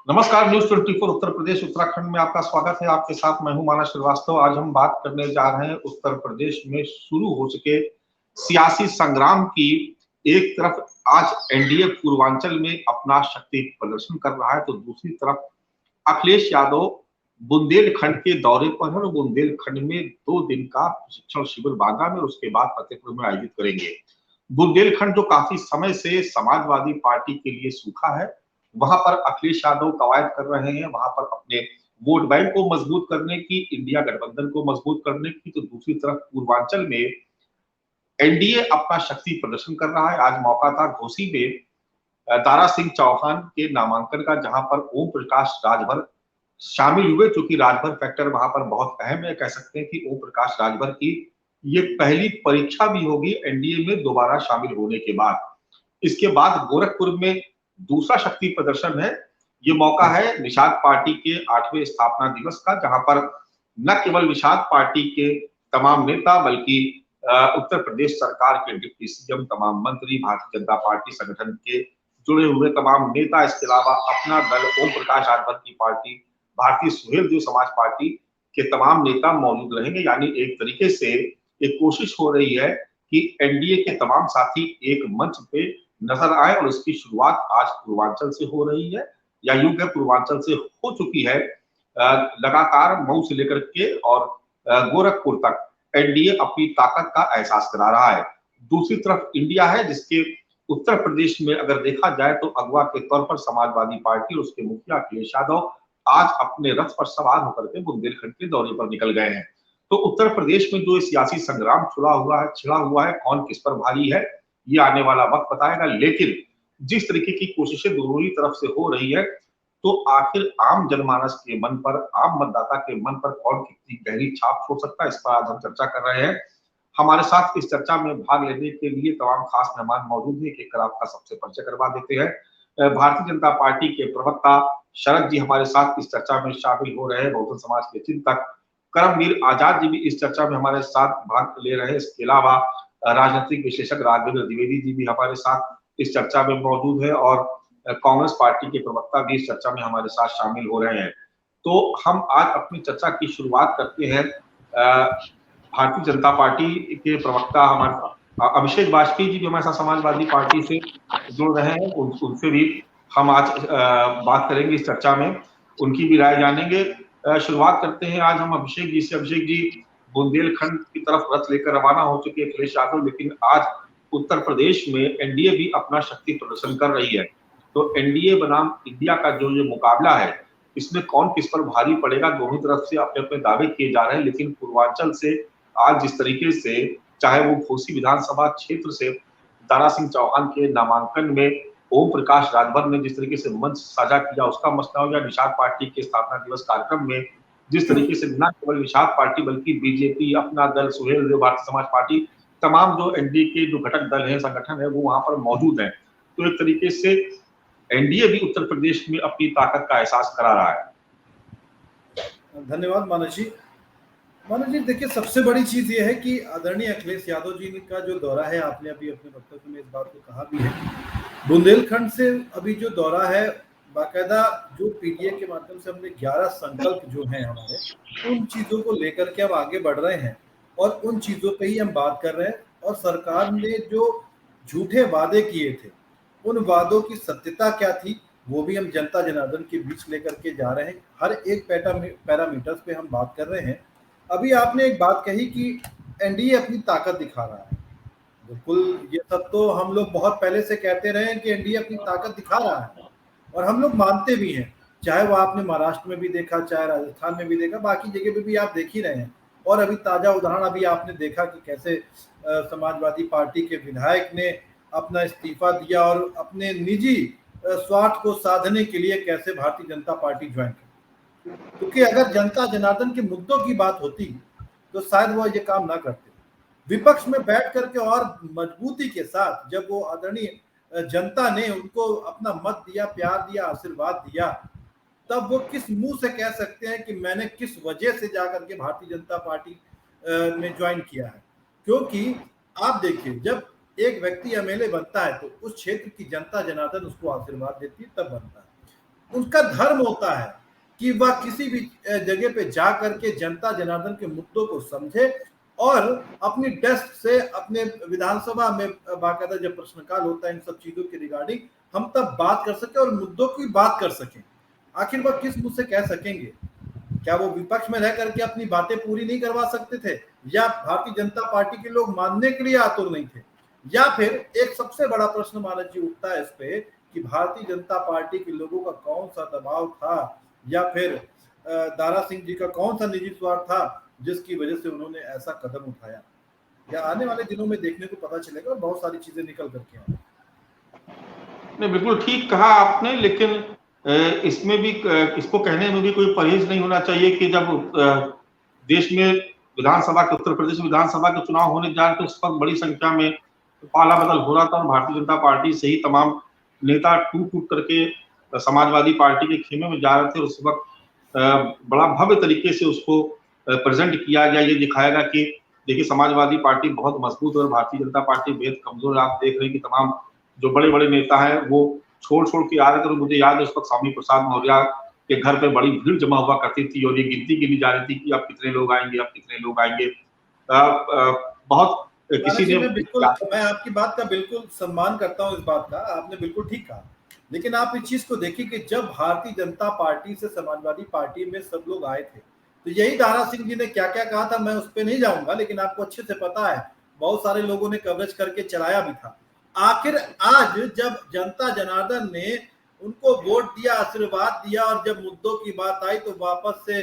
नमस्कार, न्यूज 24 उत्तर प्रदेश उत्तराखंड में आपका स्वागत है। आपके साथ मैं हूं मानस श्रीवास्तव। आज हम बात करने जा रहे हैं उत्तर प्रदेश में शुरू हो चुके सियासी संग्राम की। एक तरफ आज एनडीए पूर्वांचल में अपना शक्ति प्रदर्शन कर रहा है, तो दूसरी तरफ अखिलेश यादव बुंदेलखंड के दौरे पर है और बुंदेलखंड में 2 दिन का प्रशिक्षण शिविर बांदा में और उसके बाद फतेहपुर में आयोजित करेंगे। बुंदेलखंड जो काफी समय से समाजवादी पार्टी के लिए सूखा है, वहां पर अखिलेश यादव कवायद कर रहे हैं। वहां पर अपने वोट बैंक को मजबूत करने की, इंडिया गठबंधन को मजबूत करने की, तो दूसरी तरफ पूर्वांचल में एनडीए अपना शक्ति प्रदर्शन कर रहा है। आज मौका था घोसी में दारा सिंह चौहान के नामांकन का, जहां पर ओम प्रकाश राजभर शामिल हुए। चूंकि राजभर फैक्टर वहां पर बहुत अहम है, कह सकते हैं कि ओम प्रकाश राजभर की ये पहली परीक्षा भी होगी एनडीए में दोबारा शामिल होने के बाद। इसके बाद गोरखपुर में दूसरा शक्ति प्रदर्शन है। ये मौका है निषाद पार्टी के 8वें स्थापना दिवस का, जहां पर न केवल निषाद पार्टी के तमाम नेता बल्कि उत्तर प्रदेश सरकार के डिप्टी सीएम, तमाम मंत्री, भारतीय जनता पार्टी संगठन के जुड़े हुए तमाम नेता, इसके अलावा अपना दल ओम प्रकाश राजभर की पार्टी, भारतीय सुहेलदेव समाज पार्टी के तमाम नेता मौजूद रहेंगे। यानी एक तरीके से एक कोशिश हो रही है कि एनडीए के तमाम साथी एक मंच पे नजर आए और इसकी शुरुआत आज पूर्वांचल से हो रही है, या यूं कहें पूर्वांचल से हो चुकी है। लगातार मऊ से लेकर के और गोरखपुर तक एनडीए अपनी ताकत का एहसास करा रहा है। दूसरी तरफ इंडिया है, जिसके उत्तर प्रदेश में अगर देखा जाए तो अगवा के तौर पर समाजवादी पार्टी और उसके मुखिया अखिलेश यादव आज अपने रथ पर सवार होकर के बुंदेलखंड के दौरे पर निकल गए हैं। तो उत्तर प्रदेश में जो सियासी संग्राम छिड़ा हुआ है, कौन किस पर भारी है, ये आने वाला वक्त बताएगा। लेकिन जिस तरीके की कोशिशें दोनों ही तरफ से हो रही है, तो आखिर आम जनमानस के मन पर, आम मतदाता के मन पर कौन कितनी गहरी छाप छोड़ सकता है, इस पर आज हम चर्चा कर रहे हैं। हमारे साथ इस चर्चा में भाग लेने के लिए तमाम खास मेहमान मौजूद हैं। एक आपका सबसे परिचय करवा देते हैं। भारतीय जनता पार्टी के प्रवक्ता शरद जी हमारे साथ इस चर्चा में शामिल हो रहे हैं। बहुजन समाज के चिंतक करमवीर आजाद जी भी इस चर्चा में हमारे साथ भाग ले रहे हैं। इसके अलावा राजनीतिक विशेषज्ञ राघवेंद्र द्विवेदी जी भी हमारे साथ इस चर्चा में मौजूद है और कांग्रेस पार्टी के प्रवक्ता भी इस चर्चा में हमारे साथ शामिल हो रहे हैं। तो हम आज अपनी चर्चा की शुरुआत करते हैं भारतीय जनता पार्टी के प्रवक्ता हमारे अभिषेक वाजपेयी जी भी हमारे साथ समाजवादी पार्टी से जुड़ रहे हैं। उनसे भी हम आज बात करेंगे इस चर्चा में, उनकी भी राय जानेंगे। शुरुआत करते हैं आज हम अभिषेक जी से। अभिषेक जी, बुंदेलखंड की तरफ रथ लेकर रवाना हो चुके अखिलेश यादव, लेकिन आज उत्तर प्रदेश में एनडीए भी अपना शक्ति प्रदर्शन कर रही है। तो एनडीए बनाम इंडिया का जो ये मुकाबला है, इसमें कौन किस पर भारी पड़ेगा, दोनों तरफ से अपने अपने दावे किए जा रहे हैं। लेकिन पूर्वांचल से आज जिस तरीके से, चाहे वो घोसी विधानसभा क्षेत्र से दारा सिंह चौहान के नामांकन में ओम प्रकाश राजभर ने जिस तरीके से मंच साझा किया, उसका मसला हो, या निषाद पार्टी के स्थापना दिवस कार्यक्रम में जिस तरीके से न केवल निषाद पार्टी बल्कि बीजेपी, अपना दल, सुहेलदेव, भारतीय समाज पार्टी, तमाम जो एनडीए के जो घटक दल है, संगठन है, वो वहां पर मौजूद है। तो एक तरीके से एनडीए भी उत्तर प्रदेश में अपनी ताकत का एहसास करा रहा है। धन्यवाद मानस जी। मानस जी, देखिए, सबसे बड़ी चीज ये है कि आदरणीय अखिलेश यादव जी का जो दौरा है, आपने अभी अपने वक्तव्य में इस बात को कहा भी है, बुंदेलखंड से अभी जो दौरा है, बाकायदा जो पीडीए के माध्यम से हमने 11 संकल्प जो हैं हमारे, उन चीजों को लेकर के अब आगे बढ़ रहे हैं और उन चीजों पे ही हम बात कर रहे हैं। और सरकार ने जो झूठे वादे किए थे, उन वादों की सत्यता क्या थी, वो भी हम जनता जनार्दन के बीच लेकर के जा रहे हैं। हर एक पैरामीटर्स पे हम बात कर रहे हैं। अभी आपने एक बात कही कि एनडीए अपनी ताकत दिखा रहा है। बिल्कुल, ये सब तो हम लोग बहुत पहले से कहते रहे हैं कि एनडीए अपनी ताकत दिखा रहा है और हम लोग मानते भी हैं। चाहे वो आपने महाराष्ट्र में भी देखा, चाहे राजस्थान में भी देखा, बाकी जगह पे भी आप देख ही रहे हैं। और अभी ताजा उदाहरण अभी आपने देखा कि कैसे समाजवादी पार्टी के विधायक ने अपना इस्तीफा दिया और अपने निजी स्वार्थ को साधने के लिए कैसे भारतीय जनता पार्टी ज्वाइन की। क्योंकि अगर जनता जनार्दन के मुद्दों की बात होती तो शायद वो ये काम ना करते। विपक्ष में बैठ करके और मजबूती के साथ जब वो आदरणीय जनता ने उनको अपना मत दिया, प्यार दिया, आशीर्वाद दिया, तब वो किस मुंह से कह सकते हैं कि मैंने किस वजह से जाकर के भारतीय जनता पार्टी में ज्वाइन किया है। क्योंकि आप देखिए, जब एक व्यक्ति एमएलए बनता है तो उस क्षेत्र की जनता जनार्दन उसको आशीर्वाद देती है, तब बनता है। उनका धर्म होता है कि वह किसी भी जगह पे जा करके जनता जनार्दन के मुद्दों को समझे और अपनी डेस्क से अपने विधानसभा में बाकायदा जब प्रश्नकाल होता है इन सब चीजों के रिगार्डिंग हम तब बात कर सके और मुद्दों की बात कर सकें। आखिर वह किस मुझसे कह सकेंगे? क्या वो विपक्ष में रह करके अपनी बातें पूरी नहीं करवा सकते थे, या भारतीय जनता पार्टी के लोग मानने के लिए आतुर नहीं थे, या फिर एक सबसे बड़ा प्रश्न मानव जी उठता है इस पे कि भारतीय जनता पार्टी के लोगों का कौन सा दबाव था, या फिर दारा सिंह जी का कौन सा निजी स्वार्थ था जिसकी वजह से उन्होंने ऐसा कदम उठाया? या आने वाले दिनों में देखने को पता चलेगा और बहुत सारी चीजें निकल करके आएंगी। नहीं, बिल्कुल ठीक कहा आपने, लेकिन इसमें भी इसको कहने में भी कोई परहेज नहीं होना चाहिए कि जब देश में विधानसभा के उत्तर प्रदेश विधानसभा के चुनाव होने जा रहे थे उस वक्त बड़ी संख्या में पाला बदल हो रहा था और भारतीय जनता पार्टी से ही तमाम नेता टूट टूट करके समाजवादी पार्टी के खेमे में जा रहे थे। उस वक्त बड़ा भव्य तरीके से उसको प्रेजेंट किया गया, ये दिखाया गया कि देखिए समाजवादी पार्टी बहुत मजबूत है और भारतीय जनता पार्टी बेहद कमजोर है। आप देख रहे हैं कि तमाम जो बड़े बड़े नेता हैं वो छोड़ के आ रहे थे। मुझे याद है उस वक्त स्वामी प्रसाद मौर्य के घर पे बड़ी भीड़ जमा हुआ करती थी और ये गिनती गिनी जा रही थी कि अब कितने लोग आएंगे, अब कितने लोग आएंगे। बहुत किसी ने मैं आपकी बात का बिल्कुल सम्मान करता हूं, इस बात का आपने बिल्कुल ठीक कहा, लेकिन आप इस चीज को देखिए कि जब भारतीय जनता पार्टी से समाजवादी पार्टी में सब लोग आए थे तो यही दारा सिंह जी ने क्या क्या कहा था मैं उस पर नहीं जाऊंगा, लेकिन आपको अच्छे से पता है, बहुत सारे लोगों ने कवरेज करके चलाया भी था। आखिर आज जब जनता जनार्दन ने उनको वोट दिया, आशीर्वाद दिया और जब मुद्दों की बात आई तो वापस से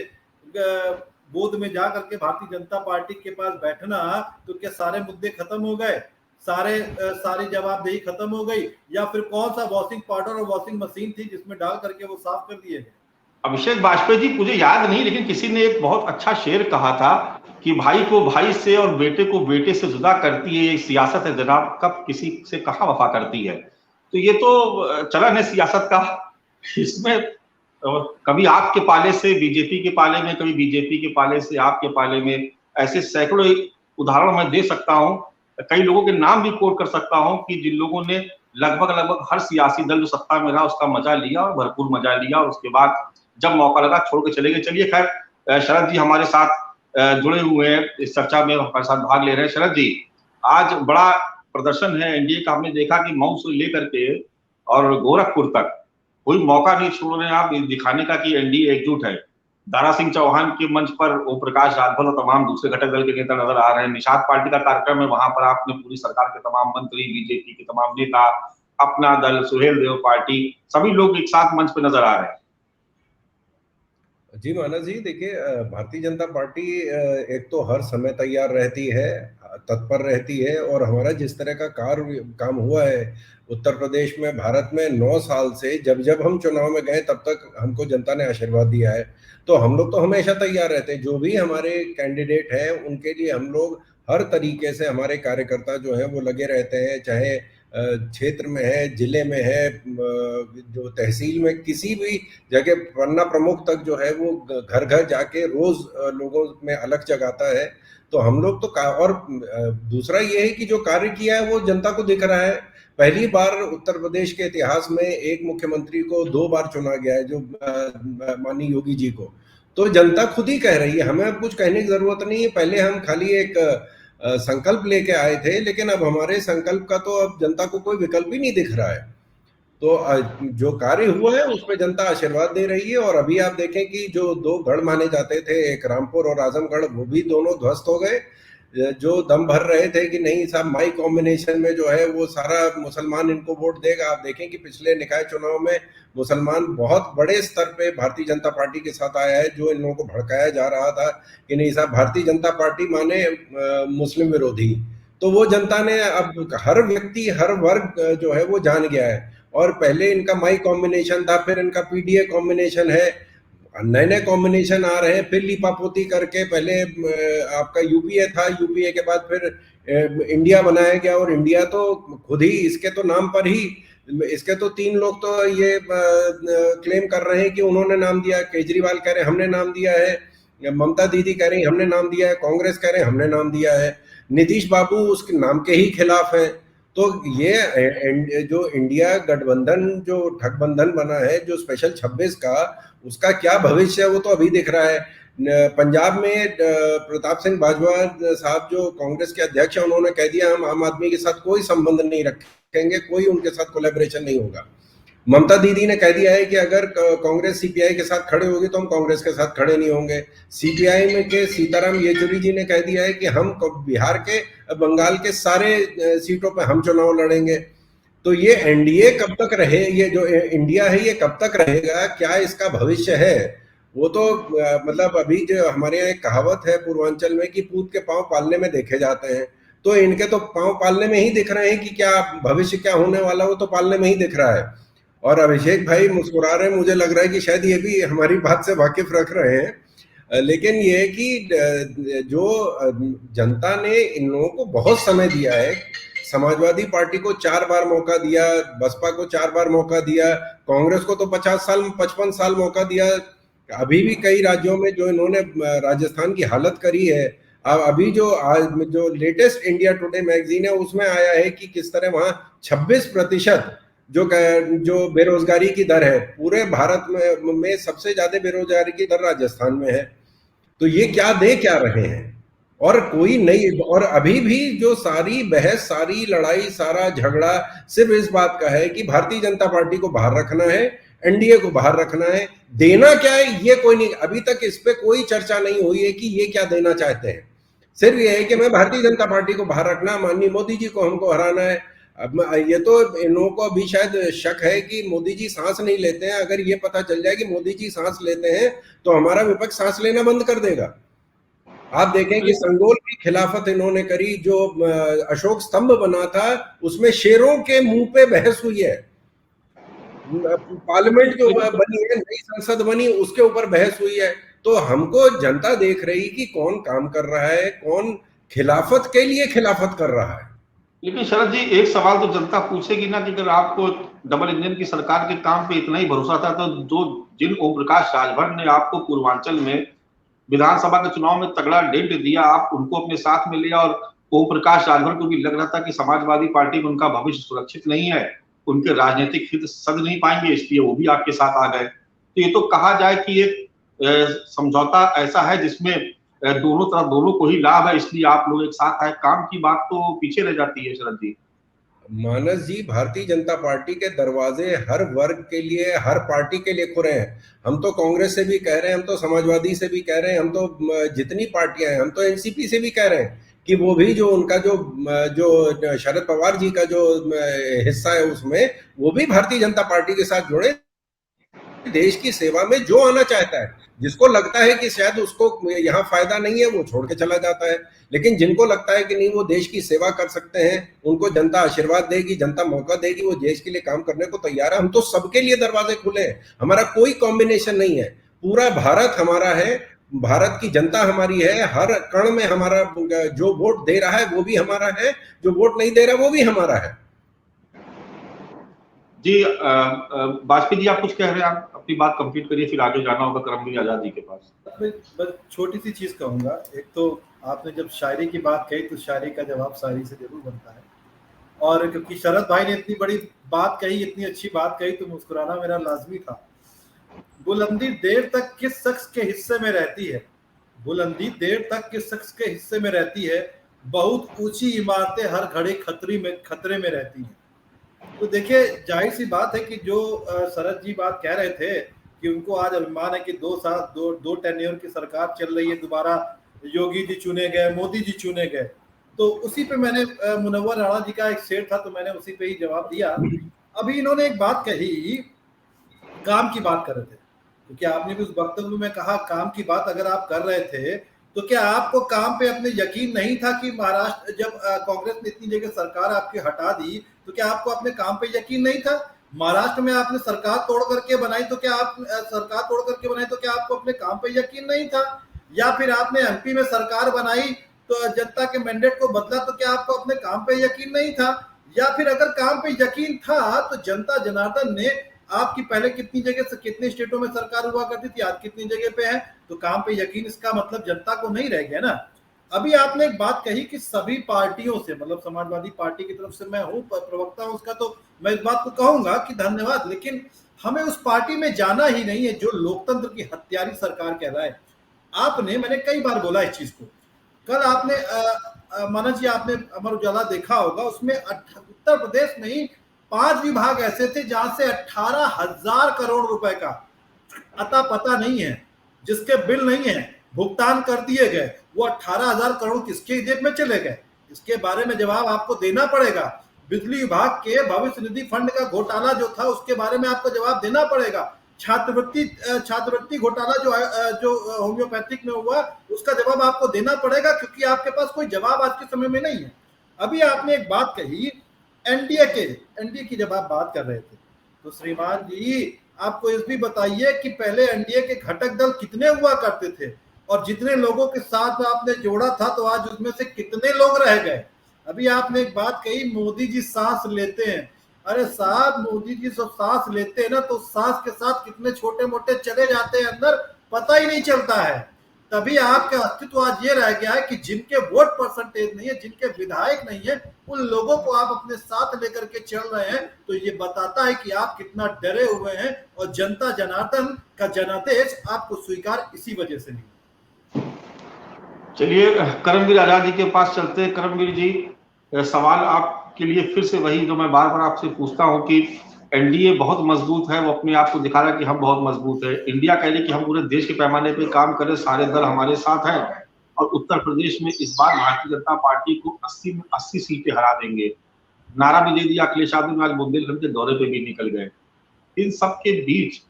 बोध में जा करके भारतीय जनता पार्टी के पास बैठना, तो क्या सारे मुद्दे खत्म हो गए, सारी जवाबदेही खत्म हो गई, या फिर कौन सा वॉशिंग पाउडर और वॉशिंग मशीन थी जिसमें डाल करके वो साफ कर दिए गए? अभिषेक वाजपेयी जी, मुझे याद नहीं, लेकिन किसी ने एक बहुत अच्छा शेर कहा था कि भाई को भाई से और बेटे को बेटे से जुदा करती है ये सियासत है जनाब, कब किसी से कहाँ वफा करती है। तो ये तो चलन है सियासत का। इसमें कभी आपके पाले से बीजेपी के पाले में, कभी बीजेपी के पाले से आपके पाले में, ऐसे सैकड़ों उदाहरण मैं दे सकता हूँ। कई लोगों के नाम भी कोट कर सकता हूँ कि जिन लोगों ने लगभग हर सियासी दल जो सत्ता में रहा उसका मजा लिया और भरपूर मजा लिया, और उसके बाद जब मौका लगा छोड़ के चले गए। चलिए खैर, शरद जी हमारे साथ जुड़े हुए हैं, इस चर्चा में हमारे साथ भाग ले रहे हैं। शरद जी, आज बड़ा प्रदर्शन है एनडीए का, हमने देखा कि मऊ से लेकर के और गोरखपुर तक कोई मौका नहीं छोड़ रहे हैं आप दिखाने का कि एनडीए एकजुट है। दारा सिंह चौहान के मंच पर ओम प्रकाश राजभर और तमाम दूसरे घटक दल के नेता नजर आ रहे हैं। निषाद पार्टी का कार्यक्रम है, वहां पर आपने पूरी सरकार के तमाम मंत्री, बीजेपी के तमाम नेता, अपना दल, सुहेल देव पार्टी, सभी लोग एक साथ मंच पर नजर आ रहे हैं। जी मानस जी, देखिए भारतीय जनता पार्टी एक तो हर समय तैयार रहती है, तत्पर रहती है, और हमारा जिस तरह का काम हुआ है उत्तर प्रदेश में, भारत में 9 साल से जब हम चुनाव में गए तब तक हमको जनता ने आशीर्वाद दिया है, तो हम लोग तो हमेशा तैयार रहते हैं। जो भी हमारे कैंडिडेट हैं उनके लिए हम लोग हर तरीके से, हमारे कार्यकर्ता जो है वो लगे रहते हैं, चाहे क्षेत्र में है, जिले में है, जो तहसील में, किसी भी जगह पन्ना प्रमुख तक जो है वो घर घर जाके रोज लोगों में अलग जगाता है। तो हम लोग तो और दूसरा ये है कि जो कार्य किया है वो जनता को दिख रहा है। पहली बार उत्तर प्रदेश के इतिहास में एक मुख्यमंत्री को 2 बार चुना गया है, जो माननीय योगी जी को। तो जनता खुद ही कह रही है, हमें अब कुछ कहने की जरूरत नहीं है। पहले हम खाली एक संकल्प लेके आए थे, लेकिन अब हमारे संकल्प का तो अब जनता को कोई विकल्प ही नहीं दिख रहा है। तो जो कार्य हुआ है उस पर जनता आशीर्वाद दे रही है। और अभी आप देखें कि जो 2 गढ़ माने जाते थे, एक रामपुर और आजमगढ़, वो भी दोनों ध्वस्त हो गए। जो दम भर रहे थे कि नहीं साहब माई कॉम्बिनेशन में जो है वो सारा मुसलमान इनको वोट देगा, आप देखें कि पिछले निकाय चुनाव में मुसलमान बहुत बड़े स्तर पे भारतीय जनता पार्टी के साथ आया है। जो इन लोगों को भड़काया जा रहा था कि नहीं साहब भारतीय जनता पार्टी माने मुस्लिम विरोधी, तो वो जनता ने अब हर व्यक्ति, हर वर्ग जो है वो जान गया है। और पहले इनका माई कॉम्बिनेशन था, फिर इनका पीडीए कॉम्बिनेशन है, नए कॉम्बिनेशन आ रहे हैं, फिर लिपापोती करके पहले आपका यूपीए था, यूपीए के बाद फिर इंडिया बनाया गया। और इंडिया तो खुद ही, इसके तो नाम पर ही, इसके तो 3 लोग तो ये क्लेम कर रहे हैं कि उन्होंने नाम दिया। केजरीवाल कह रहे हैं हमने नाम दिया है, ममता दीदी कह रही हमने नाम दिया है, कांग्रेस कह रहे हैं हमने नाम दिया है, नीतीश बाबू उसके नाम के ही खिलाफ है। तो ये जो इंडिया गठबंधन जो ठगबंधन बना है, जो स्पेशल 26 का, उसका क्या भविष्य है वो तो अभी दिख रहा है। पंजाब में प्रताप सिंह बाजवा साहब जो कांग्रेस के अध्यक्ष हैं, उन्होंने कह दिया हम आम आदमी के साथ कोई संबंध नहीं रखेंगे, कोई उनके साथ कोलैबोरेशन नहीं होगा। ममता दीदी ने कह दिया है कि अगर कांग्रेस सीपीआई के साथ खड़े होगी तो हम कांग्रेस के साथ खड़े नहीं होंगे। सीपीआई में के सीताराम येचुरी जी ने कह दिया है कि हम बिहार के, बंगाल के सारे सीटों पे हम चुनाव लड़ेंगे। तो ये एनडीए कब तक रहे, ये जो इंडिया है ये कब तक रहेगा, क्या इसका भविष्य है, वो तो मतलब अभी जो हमारे यहाँ एक कहावत है पूर्वांचल में कि पूत के पांव पालने में देखे जाते हैं, तो इनके तो पांव पालने में ही दिख रहे हैं कि क्या भविष्य क्या होने वाला, वो तो पालने में ही दिख रहा है। और अभिषेक भाई मुस्कुरा रहे हैं, मुझे लग रहा है कि शायद ये भी हमारी बात से वाकिफ रख रहे हैं। लेकिन ये है कि जो जनता ने इन लोगों को बहुत समय दिया है, समाजवादी पार्टी को 4 बार मौका दिया, बसपा को 4 बार मौका दिया, कांग्रेस को तो 55 साल मौका दिया। अभी भी कई राज्यों में जो इन्होंने राजस्थान की हालत करी है, अभी जो लेटेस्ट इंडिया टुडे मैगजीन है उसमें आया है कि किस तरह वहां 26% जो बेरोजगारी की दर है, पूरे भारत में सबसे ज्यादा बेरोजगारी की दर राजस्थान में है। तो ये क्या दे क्या रहे हैं, और कोई नहीं, और अभी भी जो सारी बहस, सारी लड़ाई, सारा झगड़ा सिर्फ इस बात का है कि भारतीय जनता पार्टी को बाहर रखना है, एनडीए को बाहर रखना है। देना क्या है ये कोई नहीं, अभी तक इस पे कोई चर्चा नहीं हुई है कि ये क्या देना चाहते हैं। सिर्फ ये है कि मैं भारतीय जनता पार्टी को बाहर रखना, माननीय मोदी जी को हमको हराना है। अब ये तो इन लोगों को अभी शायद शक है कि मोदी जी सांस नहीं लेते हैं। अगर ये पता चल जाए कि मोदी जी सांस लेते हैं तो हमारा विपक्ष सांस लेना बंद कर देगा। आप देखें कि संगोल की खिलाफत इन्होंने करी, जो अशोक स्तंभ बना था उसमें शेरों के मुंह पे बहस हुई है। पार्लियामेंट जो बनी है, नई संसद बनी, उसके ऊपर बहस हुई है। तो हमको जनता देख रही कि कौन काम कर रहा है, कौन खिलाफत के लिए खिलाफत कर रहा है। लेकिन शरद जी, एक सवाल तो जनता पूछेगी ना कि अगर आपको डबल इंजन की सरकार के काम पे इतना ही भरोसा था, तो जिन ओम प्रकाश राजभर ने आपको पूर्वांचल में विधानसभा के चुनाव में तगड़ा डेंट दिया, आप उनको अपने साथ में लिया, और ओम प्रकाश राजभर को भी लग रहा था कि समाजवादी पार्टी में उनका भविष्य सुरक्षित नहीं है, उनके राजनीतिक हित सध नहीं पाएंगे, इसलिए वो भी आपके साथ आ गए। तो ये तो कहा जाए कि एक समझौता ऐसा है जिसमें दोनों तरफ, दोनों को ही लाभ है, इसलिए आप लोग एक साथ आए। काम की बात तो पीछे रह जाती है शरद जी। मानस जी, भारतीय जनता पार्टी के दरवाजे हर वर्ग के लिए, हर पार्टी के लिए खुले हैं। हम तो कांग्रेस से भी कह रहे हैं, हम तो समाजवादी से भी कह रहे हैं, हम तो जितनी पार्टियां हैं, हम तो एनसीपी से भी कह रहे हैं कि वो भी जो उनका जो शरद पवार जी का जो हिस्सा है उसमें वो भी भारतीय जनता पार्टी के साथ जुड़े। देश की सेवा में जो आना चाहता है, जिसको लगता है कि शायद उसको यहाँ फायदा नहीं है, वो छोड़ के चला जाता है। लेकिन जिनको लगता है कि नहीं वो देश की सेवा कर सकते हैं, उनको जनता आशीर्वाद देगी, जनता मौका देगी, वो देश के लिए काम करने को तैयार है। हम तो सबके लिए दरवाजे खुले हैं, हमारा कोई कॉम्बिनेशन नहीं है। पूरा भारत हमारा है, भारत की जनता हमारी है, हर कण में हमारा, जो वोट दे रहा है वो भी हमारा है, जो वोट नहीं दे रहा वो भी हमारा है। जी वाजपेयी जी, आप कुछ कह रहे हैं, आप अपनी बात कंप्लीट करिए, फिर आगे जाना होगा करमवीर आजाद जी के पास। बस छोटी सी चीज कहूंगा। एक तो आपने जब शायरी की बात कही तो शायरी का जवाब शायरी से जरूर बनता है, और क्योंकि शरद भाई ने इतनी बड़ी बात कही, इतनी अच्छी बात कही, तो मुस्कुराना मेरा लाजमी था। बुलंदी देर तक किस शख्स के हिस्से में रहती है, बुलंदी देर तक किस शख्स के हिस्से में रहती है, बहुत ऊंची इमारतें हर घड़ी खतरे में रहती हैं। तो देखिए, जाहिर सी बात है कि जो शरद जी बात कह रहे थे कि उनको आज अभिमान है कि 2 टेन्योर की सरकार चल रही है, दोबारा योगी जी चुने गए, मोदी जी चुने गए। तो उसी पे मैंने मुनव्वर राणा जी का एक शेर था, तो मैंने उसी पे ही जवाब दिया। अभी इन्होंने एक बात कही, काम की बात कर रहे थे, क्योंकि आपने भी उस वक्तव्य में कहा काम की बात अगर आप कर रहे थे तो क्या आपको काम पे अपने यकीन नहीं था कि महाराष्ट्र जब कांग्रेस ने इतनी जगह सरकार आपकी हटा दी, तो क्या आपको अपने काम पे यकीन नहीं था? महाराष्ट्र में आपने सरकार तोड़ करके बनाई, तो क्या आप सरकार तोड़ करके बनाई तो क्या आपको अपने काम पे यकीन नहीं था? या फिर आपने एमपी में सरकार बनाई तो जनता के मैंडेट को बदला, तो क्या आपको अपने काम पे यकीन नहीं था? या फिर अगर काम पे यकीन था तो जनता जनार्दन ने आपकी पहले कितनी जगह से कितने स्टेटों में सरकार हुआ करती थी, आज कितनी जगह पे है, तो काम पे यकीन इसका मतलब जनता को नहीं रह गया ना। अभी आपने एक बात कही कि सभी पार्टियों से, मतलब समाजवादी पार्टी की तरफ से मैं हूं प्रवक्ता हूं उसका, तो मैं इस बात को कहूंगा कि धन्यवाद, लेकिन हमें उस पार्टी में जाना ही नहीं है जो लोकतंत्र की हत्यारी सरकार कहलाए। आपने, मैंने कई बार बोला इस चीज को, कल आपने मनोज जी, आपने अमर उजाला देखा होगा, उसमें उत्तर प्रदेश में ही 5 विभाग ऐसे थे जहां से 18,000 करोड़ रुपए का अता पता नहीं है, जिसके बिल नहीं है, भुगतान कर दिए गए। वो 18,000 करोड़ किसके जेब में चले गए, इसके बारे में जवाब आपको देना पड़ेगा। बिजली विभाग के भविष्य निधि फंड का घोटाला जो था, उसके बारे में आपको जवाब देना पड़ेगा। छात्रवृत्ति घोटाला जो होम्योपैथिक में हुआ, उसका जवाब आपको देना पड़ेगा, क्योंकि आपके पास कोई जवाब आज के समय में नहीं है। अभी आपने एक बात कही एनडीए की, जब आप बात कर रहे थे तो श्रीमान जी आपको इस भी बताइए कि पहले एनडीए के घटक दल कितने हुआ करते थे, और जितने लोगों के साथ आपने जोड़ा था तो आज उसमें से कितने लोग रह गए। अभी आपने एक बात कही, मोदी जी सांस लेते हैं। अरे साहब, मोदी जी सब सांस लेते हैं ना, तो सांस के साथ कितने छोटे मोटे चले जाते हैं अंदर, पता ही नहीं चलता है। तभी आपका अस्तित्व आज ये रह गया है कि जिनके वोट परसेंटेज नहीं है, जिनके विधायक नहीं है, उन लोगों को आप अपने साथ लेकर के चल रहे हैं। तो ये बताता है कि आप कितना डरे हुए हैं, और जनता जनार्दन का जनादेश आपको स्वीकार इसी वजह से नहीं। चलिए करमवीर आजाद जी के पास चलते हैं। करमवीर जी, सवाल आपके लिए फिर से वही जो मैं बार बार आपसे पूछता हूं कि एनडीए बहुत मजबूत है, वो अपने आप को दिखा रहा है कि हम बहुत मजबूत है। इंडिया कह रही कि हम पूरे देश के पैमाने पे काम करें, सारे दल हमारे साथ हैं, और उत्तर प्रदेश में इस बार भारतीय जनता पार्टी को 80 में 80 सीटें हरा देंगे। नारा भी दे दिया अखिलेश यादव ने, आज बुंदेलखंड के दौरे पे भी निकल गए। इन सब के बीच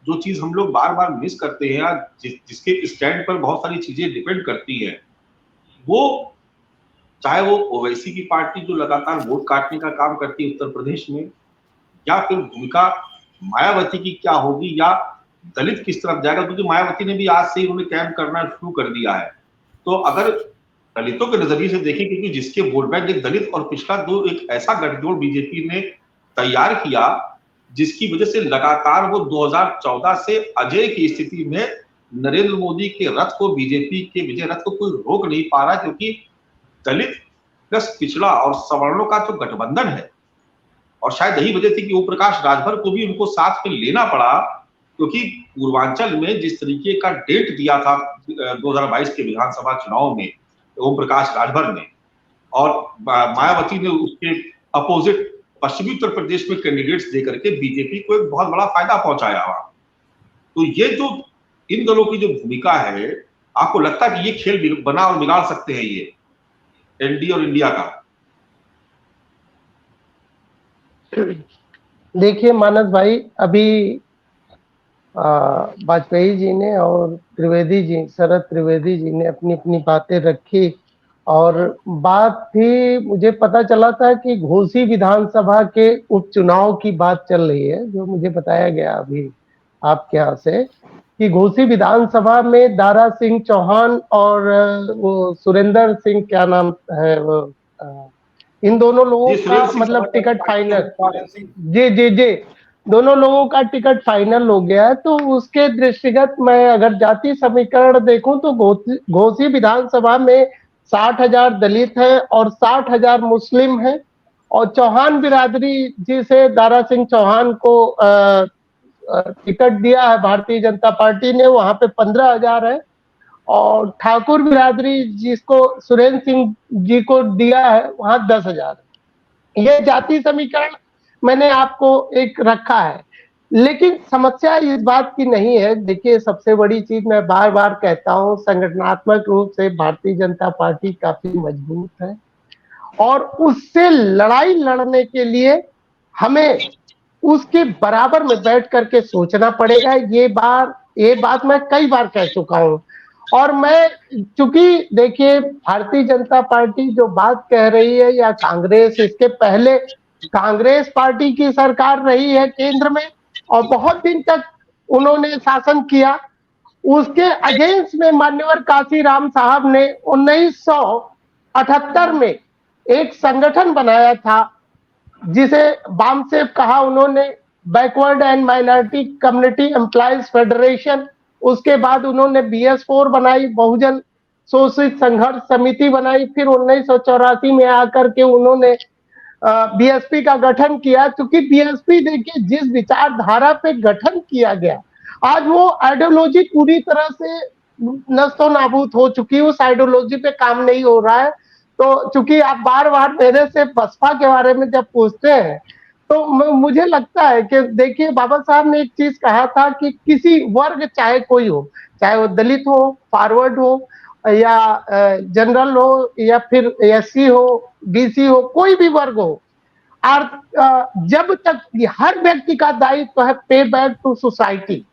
जो चीज हम लोग बार बार मिस करते हैं, जिसके स्टैंड पर बहुत सारी चीजें डिपेंड करती हैं, वो चाहे वो ओवैसी की पार्टी जो लगातार वोट काटने का काम करती है उत्तर प्रदेश में, या फिर भूमिका मायावती की क्या होगी, या दलित किस तरफ जाएगा, क्योंकि मायावती ने भी आज से ही उन्होंने कैंप करना शुरू कर दिया है। तो अगर दलितों के नजरिए से देखें, क्योंकि जिसके वोट बैंक एक दलित और पिछड़ा दो, एक ऐसा गठजोड़ बीजेपी ने तैयार किया जिसकी वजह से लगातार वो 2014 से अजय की स्थिति में नरेंद्र मोदी के रथ को, बीजेपी के विजय रथ को कोई रोक नहीं पा रहा, क्योंकि दलित प्लस पिछड़ा और सवर्णों का जो गठबंधन है, और शायद यही वजह थी कि ओम प्रकाश राजभर को भी उनको साथ में लेना पड़ा, क्योंकि पूर्वांचल में जिस तरीके का डेट दिया था 2022 के विधानसभा चुनाव में ओम प्रकाश राजभर ने, और मायावती ने उसके अपोजिट पश्चिमी उत्तर प्रदेश में कैंडिडेट्स देकर के बीजेपी को एक बहुत बड़ा फायदा पहुंचाया वहां। तो ये जो इन दलों की जो भूमिका है, आपको लगता है कि ये खेल बना और बिगाड़ सकते हैं ये एनडीए और इंडिया का? देखिए मानस भाई, अभी वाजपेयी जी ने और त्रिवेदी जी, शरद त्रिवेदी जी ने अपनी अपनी बातें रखी, और बात थी, मुझे पता चला था कि घोसी विधानसभा के उपचुनाव की बात चल रही है, जो मुझे बताया गया अभी आपके यहाँ से, कि घोसी विधानसभा में दारा सिंह चौहान और वो सुरेंद्र सिंह, क्या नाम है वो, इन दोनों लोगों का मतलब टिकट फाइनल, जी दोनों लोगों का टिकट फाइनल हो गया है। तो उसके दृष्टिगत मैं अगर जाति समीकरण देखूं तो घोसी विधानसभा में 60,000 दलित है और 60,000 मुस्लिम है, और चौहान बिरादरी जिसे दारा सिंह चौहान को टिकट दिया है भारतीय जनता पार्टी ने, वहां पे 15,000 है, और ठाकुर बिरादरी जिसको सुरेंद्र सिंह जी को दिया है वहां 10,000। ये जाति समीकरण मैंने आपको एक रखा है, लेकिन समस्या इस बात की नहीं है। देखिए, सबसे बड़ी चीज मैं बार बार कहता हूं, संगठनात्मक रूप से भारतीय जनता पार्टी काफी मजबूत है, और उससे लड़ाई लड़ने के लिए हमें उसके बराबर में बैठ करके सोचना पड़ेगा। ये बात मैं कई बार कह चुका हूं, और मैं, चूंकि देखिए भारतीय जनता पार्टी जो बात कह रही है, या कांग्रेस, इसके पहले कांग्रेस पार्टी की सरकार रही है केंद्र में और बहुत दिन तक उन्होंने शासन किया, उसके अगेंस्ट में मान्यवर काशीराम साहब ने 1978 में एक संगठन बनाया था जिसे बामसेफ कहा उन्होंने, backward and minority community employees federation. उसके बाद उन्होंने BS4 बनाई, बहुजन शोषित संघर्ष समिति बनाई, फिर 1984 में आकर के उन्होंने बीएसपी का गठन किया। क्योंकि बीएसपी देखिए जिस विचारधारा पे गठन किया गया, आज वो आइडियोलॉजी पूरी तरह से नस्तो नाबूद हो चुकी है, उस आइडियोलॉजी पे काम नहीं हो रहा है। तो चूंकि आप बार बार मेरे से बसपा के बारे में जब पूछते हैं तो मुझे लगता है कि देखिए बाबा साहब ने एक चीज कहा था कि किसी वर्ग चाहे कोई हो, चाहे वो दलित हो, फॉरवर्ड हो या जनरल हो या फिर एससी हो, बीसी हो, कोई भी वर्ग हो, और जब तक हर व्यक्ति का दायित्व है पे बैक टू सोसाइटी।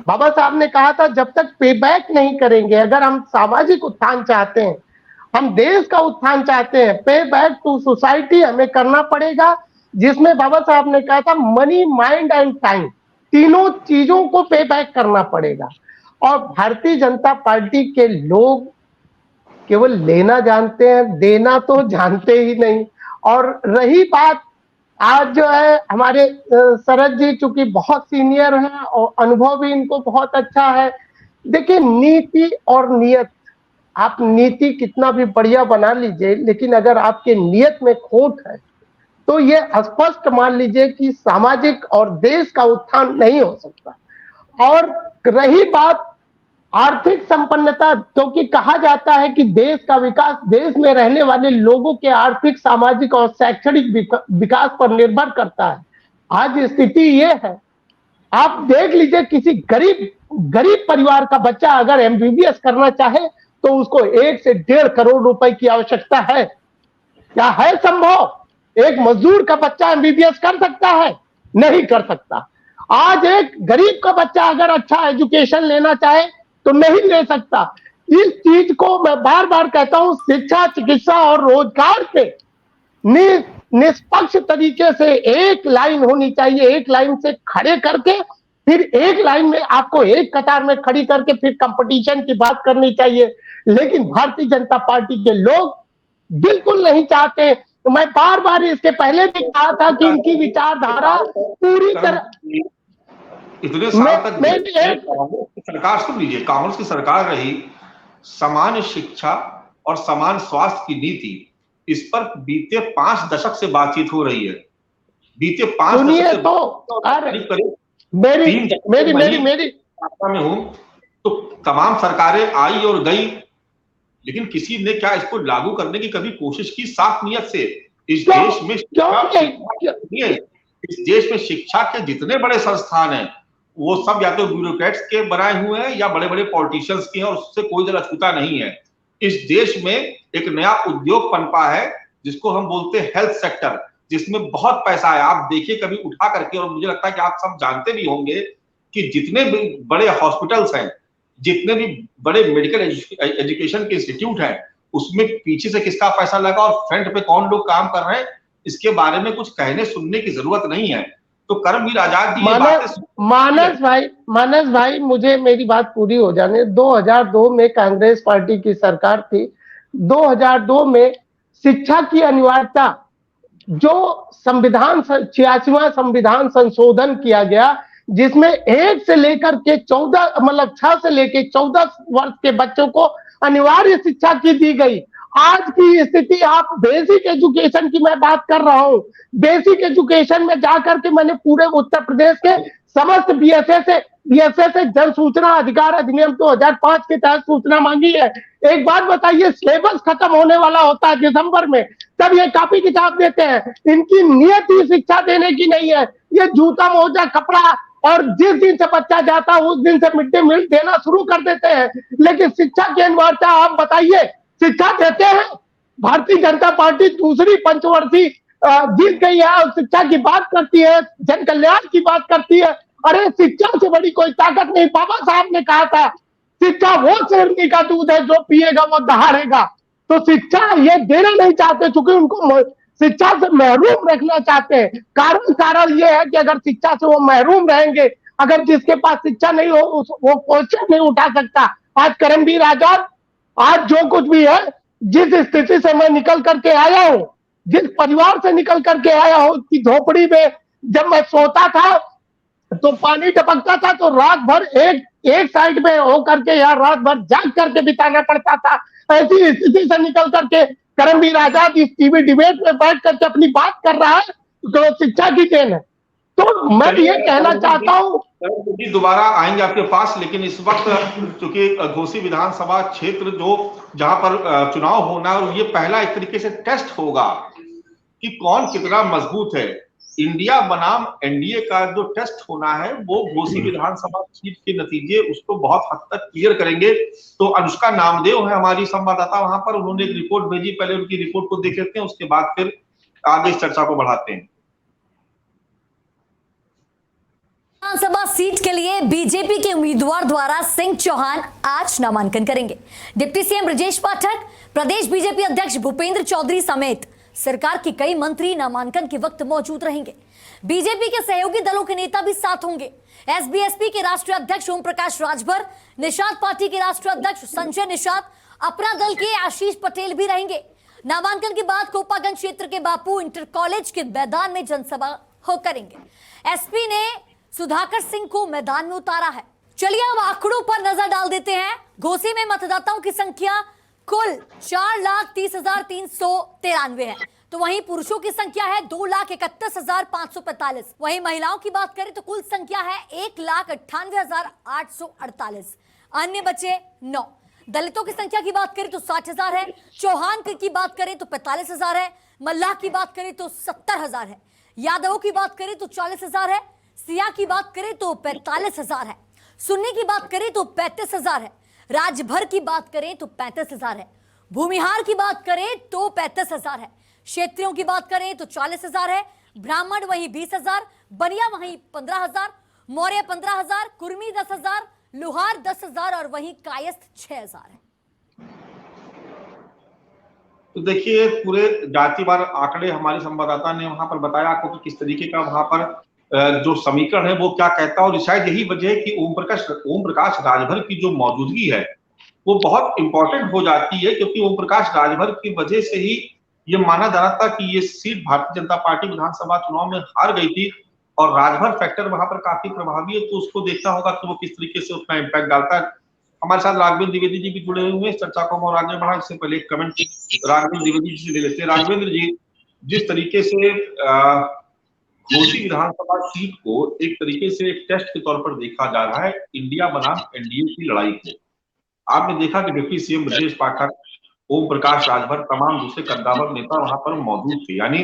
बाबा साहब ने कहा था जब तक पे बैक नहीं करेंगे, अगर हम सामाजिक उत्थान चाहते हैं, हम देश का उत्थान चाहते हैं, पे बैक टू सोसाइटी हमें करना पड़ेगा, जिसमें बाबा साहब ने कहा था मनी, माइंड एंड टाइम, तीनों चीजों को पे बैक करना पड़ेगा। और भारतीय जनता पार्टी के लोग केवल लेना जानते हैं, देना तो जानते ही नहीं। और रही बात आज जो है हमारे शरद जी चूंकि बहुत सीनियर हैं और अनुभव भी इनको बहुत अच्छा है। देखिए नीति और नियत, आप नीति कितना भी बढ़िया बना लीजिए, लेकिन अगर आपके नियत में खोट है तो ये स्पष्ट मान लीजिए कि सामाजिक और देश का उत्थान नहीं हो सकता। और रही बात आर्थिक संपन्नता, क्योंकि कहा जाता है कि देश का विकास देश में रहने वाले लोगों के आर्थिक, सामाजिक और शैक्षणिक विकास पर निर्भर करता है। आज स्थिति ये है, आप देख लीजिए किसी गरीब परिवार का बच्चा अगर एमबीबीएस करना चाहे तो उसको 1 से 1.5 करोड़ रुपए की आवश्यकता है। क्या है संभव? एक मजदूर का बच्चा एमबीबीएस कर सकता है? नहीं कर सकता। आज एक गरीब का बच्चा अगर अच्छा एजुकेशन लेना चाहे तो नहीं ले सकता। इस चीज को मैं बार बार कहता हूं, शिक्षा, चिकित्सा और रोजगार पे निष्पक्ष तरीके से एक लाइन होनी चाहिए, एक लाइन से खड़े करके, फिर एक लाइन में आपको एक कतार में खड़ी करके फिर कंपटीशन की बात करनी चाहिए। लेकिन भारतीय जनता पार्टी के लोग बिल्कुल नहीं चाहते। तो मैं बार बार इसके पहले भी कहा था कि इनकी विचारधारा पूरी तरह इतने साल तक सरकार, सुन लीजिए, कांग्रेस की सरकार रही, समान शिक्षा और समान स्वास्थ्य की नीति, इस पर बीते 5 दशक से बातचीत हो रही है। बीते 5 दशक से मेरी में हूं तो तमाम सरकारें आई और गई, लेकिन किसी ने क्या इसको लागू करने की कभी कोशिश की साफ नियत से? इस देश में शिक्षा के जितने बड़े संस्थान हैं वो सब या तो ब्यूरोक्रेट्स के बनाए हुए हैं या बड़े बड़े पॉलिटिशियंस के हैं, और उससे कोई जरा छूता नहीं है। इस देश में एक नया उद्योग पनपा है जिसको हम बोलते हैं हेल्थ सेक्टर, जिसमें बहुत पैसा है। आप देखिए कभी उठा करके, और मुझे लगता है कि आप सब जानते भी होंगे कि जितने भी बड़े हॉस्पिटल्स हैं, जितने भी बड़े मेडिकल एजुकेशन के इंस्टीट्यूट हैं, उसमें पीछे से किसका पैसा लगा और फ्रंट पे कौन लोग काम कर रहे हैं, इसके बारे में कुछ कहने सुनने की जरूरत नहीं है। तो कर्मवीर आजाद जी, मानस भाई मुझे मेरी बात पूरी हो जाने। 2002 में कांग्रेस पार्टी की सरकार थी। 2002 में शिक्षा की अनिवार्यता, जो संविधान 86वां संविधान संशोधन किया गया, जिसमें 1 से लेकर के 14 मतलब 6 से लेकर 14 वर्ष के बच्चों को अनिवार्य शिक्षा की दी गई। आज की स्थिति, आप बेसिक एजुकेशन की मैं बात कर रहा हूं, बेसिक एजुकेशन में जाकर के मैंने पूरे उत्तर प्रदेश के समस्त बीएसए से जन सूचना अधिकार अधिनियम 2005 के तहत सूचना मांगी है। एक बात बताइए, सिलेबस खत्म होने वाला होता है दिसंबर में, तब ये कॉपी किताब देते हैं। इनकी नियत ही शिक्षा देने की नहीं है। ये जूता मोजा कपड़ा, और जिस दिन से बच्चा जाता है उस दिन से मिड डे मील देना शुरू कर देते हैं। लेकिन शिक्षा की अनिवार्यता आप बताइए, शिक्षा देते हैं? भारतीय जनता पार्टी दूसरी पंचवर्षीय जीत गई है और शिक्षा की बात करती है, जन कल्याण की बात करती है। अरे शिक्षा से बड़ी कोई ताकत नहीं। बाबा साहब ने कहा था शिक्षा वो शेरनी का दूध है, जो पिएगा वो दहाड़ेगा। तो शिक्षा ये देना नहीं चाहते, क्योंकि उनको शिक्षा से महरूम रखना चाहते हैं। कारण ये है कि अगर शिक्षा से वो महरूम रहेंगे, अगर जिसके पास शिक्षा नहीं हो वो क्वेश्चन नहीं उठा सकता। आज कर्मवीर आजाद, आज जो कुछ भी है, जिस स्थिति से मैं निकल करके आया हूं, जिस परिवार से निकल करके आया हूं, कि झोपड़ी में जब मैं सोता था तो पानी टपकता था तो रात भर एक साइड में हो करके या रात भर जाग करके बिताना पड़ता था। ऐसी स्थिति से निकल करके करमवीर आजाद इस टीवी डिबेट में बैठ करके अपनी बात कर रहा है, तो शिक्षा की देन है। तो मैं ये कहना चाहता हूँ, दोबारा आएंगे आपके पास, लेकिन इस वक्त चूंकि घोसी विधानसभा क्षेत्र जो जहां पर चुनाव होना है, और ये पहला एक तरीके से टेस्ट होगा कि कौन कितना मजबूत है। इंडिया बनाम एनडीए का जो टेस्ट होना है वो घोसी विधानसभा सीट के नतीजे उसको बहुत हद तक क्लियर करेंगे। तो अनुष्का नामदेव है हमारी संवाददाता वहां पर, उन्होंने एक रिपोर्ट भेजी, पहले उनकी रिपोर्ट को देख लेते हैं, उसके बाद फिर आगे इस चर्चा को बढ़ाते हैं। विधानसभा सीट के लिए बीजेपी के उम्मीदवार द्वारा सिंह चौहान आज नामांकन करेंगे। डिप्टी सीएम ब्रजेश पाठक, प्रदेश बीजेपी अध्यक्ष भूपेंद्र चौधरी समेत सरकार के कई मंत्री नामांकन के वक्त मौजूद रहेंगे। बीजेपी के सहयोगी दलों के नेता भी साथ होंगे। एसबीएसपी के राष्ट्रीय अध्यक्ष ओम प्रकाश राजभर, निषाद पार्टी के राष्ट्रीय अध्यक्ष संजय निषाद, अपना दल के आशीष पटेल भी रहेंगे। नामांकन के बाद कोपागंज क्षेत्र के बापू इंटर कॉलेज के मैदान में जनसभा हो करेंगे। एसपी ने सुधाकर सिंह को मैदान में उतारा है। चलिए अब आंकड़ों पर नजर डाल देते हैं। घोसी में मतदाताओं की संख्या कुल 4,30,393 है, तो वहीं पुरुषों की संख्या है 2,31,545। वहीं महिलाओं की बात करें तो कुल संख्या है 1,98,848। अन्य बचे 9। दलितों की संख्या की बात करें तो 60,000 है। चौहान की बात करें तो 45,000 है। मल्लाह की बात करें तो 70,000 है। यादवों की बात करें तो 40,000 है। सिया की बात करें तो 45,000 है। सुन्नी की बात करें तो 35,000 है। राजभर की बात करें तो 35,000 है। भूमिहार की बात करें तो 35,000 है। क्षेत्रियों की बात करें तो 40,000 है। ब्राह्मण वहीं 20,000, बनिया वहीं 15,000, मौर्य 15,000, कुर्मी 10,000, लुहार 10,000 और वहीं कायस्थ 6,000 है। तो देखिए पूरे जातिवार आंकड़े हमारे संवाददाता ने वहां पर बताया आपको कि किस तरीके का वहां पर जो समीकरण है वो क्या कहता है। और शायद यही वजह है कि ओम प्रकाश राजभर की जो मौजूदगी है वो बहुत इंपॉर्टेंट हो जाती है, क्योंकि ओम प्रकाश राजभर की वजह से ही ये माना जा रहा था कि ये सीट भारतीय जनता पार्टी विधानसभा चुनाव में हार गई थी, और राजभर फैक्टर वहां पर काफी प्रभावी है। तो उसको देखना होगा कि वो किस तरीके से अपना इम्पैक्ट डालता है। हमारे साथ राघवेंद्र द्विवेदी जी भी जुड़े हुए हैं चर्चा को और आगे बढ़ा। इससे पहले एक कमेंट राघवेंद्र द्विवेदी जी से ले लेते हैं। राघवेंद्र जी, जिस तरीके से घोसी विधानसभा सीट को एक तरीके से एक टेस्ट के तौर पर देखा जा रहा है इंडिया बनाम एनडीए की लड़ाई को, आपने देखा कि डिप्टी सीएम ब्रजेश पाठक, ओम प्रकाश राजभर, तमाम दूसरे कद्दावर नेता वहां पर मौजूद थे। यानी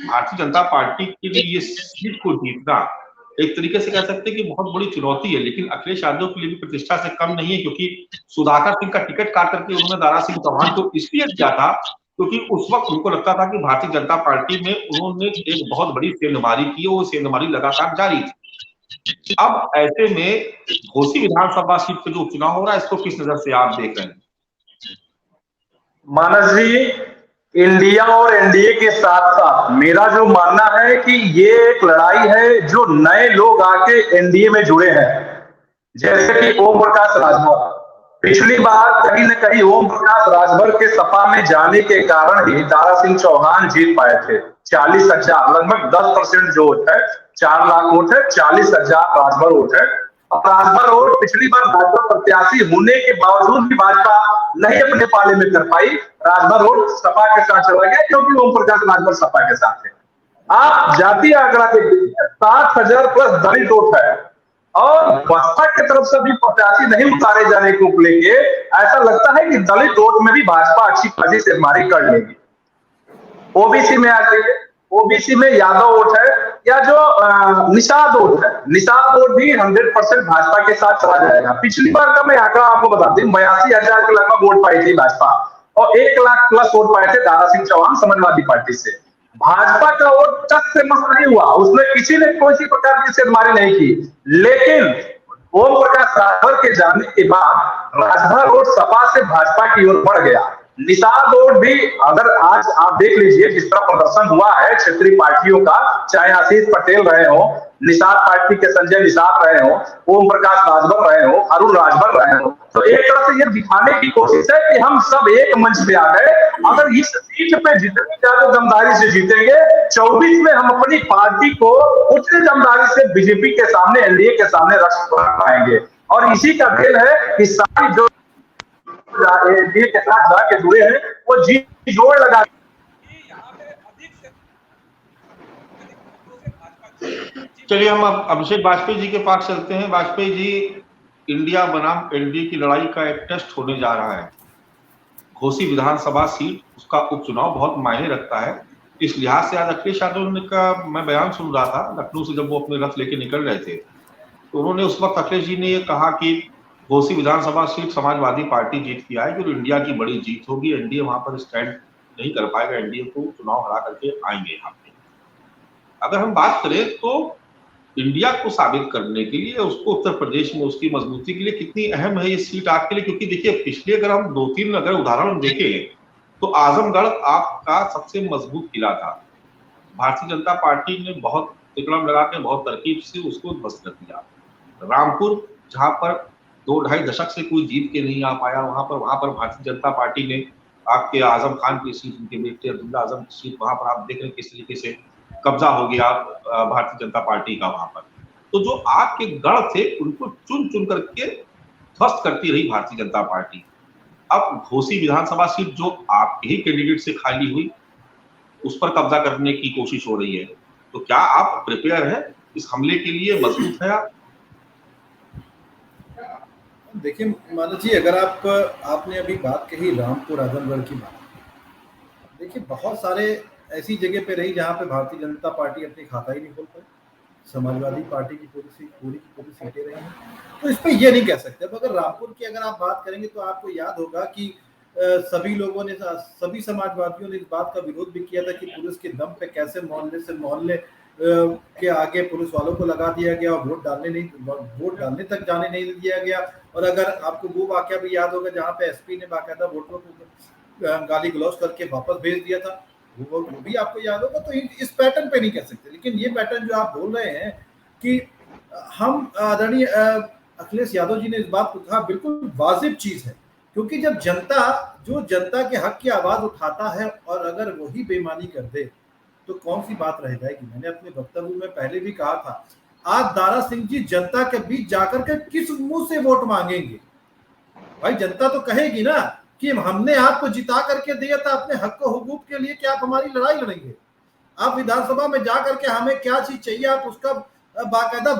भारतीय जनता पार्टी के लिए ये सीट को जीतना एक तरीके से कह सकते हैं कि बहुत बड़ी चुनौती है, लेकिन अखिलेश यादव के लिए भी प्रतिष्ठा से कम नहीं है, क्योंकि सुधाकर सिंह का टिकट काट करके उन्होंने दारा सिंह चौहान को इसलिए किया था क्योंकि उस वक्त उनको लगता था कि भारतीय जनता पार्टी में उन्होंने एक बहुत बड़ी सेंधमारी की, वो सेंधमारी लगातार जारी थी। अब ऐसे में घोसी विधानसभा सीट पे जो चुनाव हो रहा है, इसको किस नजर से आप देख रहे हैं? मानस जी, इंडिया और एनडीए के साथ साथ मेरा जो मानना है कि ये एक लड़ाई है जो नए लोग आके एनडीए में जुड़े हैं, जैसे कि ओम प्रकाश राजभर। पिछली बार कहीं न कहीं ओम प्रकाश राजभर के सपा में जाने के कारण ही दारा सिंह चौहान जीत पाए थे। 40,000 लगभग 10% जो वोट है, 4 लाख वोट है, 40,000 राजभर वोट है। राजभर वोट पिछली बार भाजपा प्रत्याशी होने के बावजूद भी भाजपा नहीं अपने पाले में कर पाई। राजभर वोट सपा के साथ चला गया क्योंकि ओम प्रकाश राजभर सपा के साथ है। आप जातीय आंकड़ा देखिए, 7,000 प्लस दलित वोट है, और बसपा की तरफ से भी प्रत्याशी नहीं उतारे जाने को लेके ऐसा लगता है कि दलित वोट में भी भाजपा अच्छी खासी सेंधमारी कर लेगी। ओबीसी में आके ओबीसी में यादव वोट है या जो निषाद वोट है, निषाद वोट भी 100% भाजपा के साथ चला जाएगा। पिछली बार का मैं आंकड़ा आपको बताती हूँ, 82,000 के लगभग वोट पाई थी भाजपा और 1 लाख प्लस वोट पाए थे दारा सिंह चौहान समाजवादी पार्टी से। भाजपा का वोट टस से मस नहीं हुआ, उसमें किसी ने कोई सी प्रकार की सेंधमारी नहीं की, लेकिन ओम प्रकाश राजभर के जाने के बाद राजभर वोट सपा से भाजपा की ओर बढ़ गया। निषाद वोट भी, अगर आज आप देख लीजिए जिस तरह प्रदर्शन हुआ है क्षेत्रीय पार्टियों का, चाहे आशीष पटेल रहे हो, निषाद पार्टी के संजय निषाद रहे हो, ओम प्रकाश राजभर रहे हो, अरुण राजभर रहे हो, तो एक तरह से ये दिखाने की कोशिश है कि हम सब एक मंच पे आ गए। अगर इस सीट पे जितनी ज्यादा दमदारी से जीतेंगे, 24 में हम अपनी पार्टी को उतनी दमदारी से बीजेपी के सामने, एनडीए के सामने रख पाएंगे। और इसी का खेल है कि सारी जो एनडीए के साथ जाके जुड़े हैं वो जी जोड़ लगा। चलिए हम अब अभिषेक वाजपेयी जी के पास चलते हैं। वाजपेयी जी, इंडिया बनाम एनडीए की लड़ाई का एक टेस्ट होने जा रहा है। घोसी विधानसभा सीट, उसका उपचुनाव बहुत मायने रखता है। इस लिहाज से आज अखिलेश यादव का मैं बयान सुन रहा था लखनऊ से, जब वो अपने रथ लेके निकल रहे थे, तो उन्होंने उस वक्त अखिलेश जी ने ये कहा कि घोसी विधानसभा सीट समाजवादी पार्टी जीत के आएगी और इंडिया की बड़ी जीत होगी, एनडीए वहां पर स्टैंड नहीं कर पाएगा, एनडीए को चुनाव हरा करके आएंगे यहाँ पे। अगर हम बात करें तो इंडिया को साबित करने के लिए, उसको उत्तर प्रदेश में उसकी मजबूती के लिए कितनी अहम है ये सीट आपके लिए? क्योंकि देखिए पिछले अगर हम 2-3 अगर उदाहरण देखें तो आजमगढ़ आपका सबसे मजबूत किला था। भारतीय जनता पार्टी ने बहुत तिकड़म लगा के, बहुत तरकीब से उसको ध्वस्त कर दिया। रामपुर, जहां पर 2-2.5 दशक से कोई जीत के नहीं आ पाया, वहां पर भारतीय जनता पार्टी ने आपके आजम खान की सीट, उनके बेटे अब्दुल्ला आजम की सीट, वहां पर आप देख रहे हैं किस तरीके से कब्जा हो गया भारतीय जनता पार्टी का वहां पर। तो जो आपके गढ़ थे उनको चुन चुन करके ध्वस्त करती रही भारतीय जनता पार्टी। अब घोसी विधानसभा सीट जो आपके ही कैंडिडेट से खाली हुई, उस पर कब्जा करने की कोशिश हो रही है, तो क्या आप प्रिपेयर है इस हमले के लिए? मजबूत है आप? देखिए मानव जी, अगर आपने अभी बात कही रामपुर आजमगढ़ की बात, देखिए बहुत सारे ऐसी जगह पे रही जहाँ पे भारतीय जनता पार्टी अपनी खाता ही नहीं खोल पाई। समाजवादी पार्टी की पूरी सीटें रही हैं, तो इस पे ये नहीं कह सकते। अब अगर रामपुर की अगर आप बात करेंगे तो आपको याद होगा कि सभी लोगों ने, सभी समाजवादियों ने इस बात का विरोध भी किया था कि पुलिस के दम पे कैसे मोहल्ले से मोहल्ले के आगे पुलिस वालों को लगा दिया गया और वोट डालने तक जाने नहीं दिया गया। और अगर आपको वो वाकया भी याद होगा जहाँ पे एसपी ने बाकायदा वोटरों को गाली गलौज करके वापस भेज दिया था, वो भी आपको याद होगा। तो इस पैटर्न पे नहीं कह सकते, लेकिन ये पैटर्न जो आप बोल रहे हैं कि हम आदरणीय अखिलेश यादव जी ने इस बात को कहा, बिल्कुल वाजिब चीज है। क्योंकि जब जनता के हक की आवाज उठाता है और अगर वही बेईमानी कर दे तो कौन सी बात रह जाएगी। मैंने अपने वक्तव्य में पहले भी कहा था, आज दारा सिंह जी जनता के बीच जाकर के किस मुंह से वोट मांगेंगे? भाई जनता तो कहेगी ना कि हमने आपको जिता करके दिया था अपने हक हुकूक के लिए, कि आप हमारी लड़ाई लड़ेंगे। आप विधानसभा में जा करके हमें क्या चीज चाहिए आप उसका बाकायदा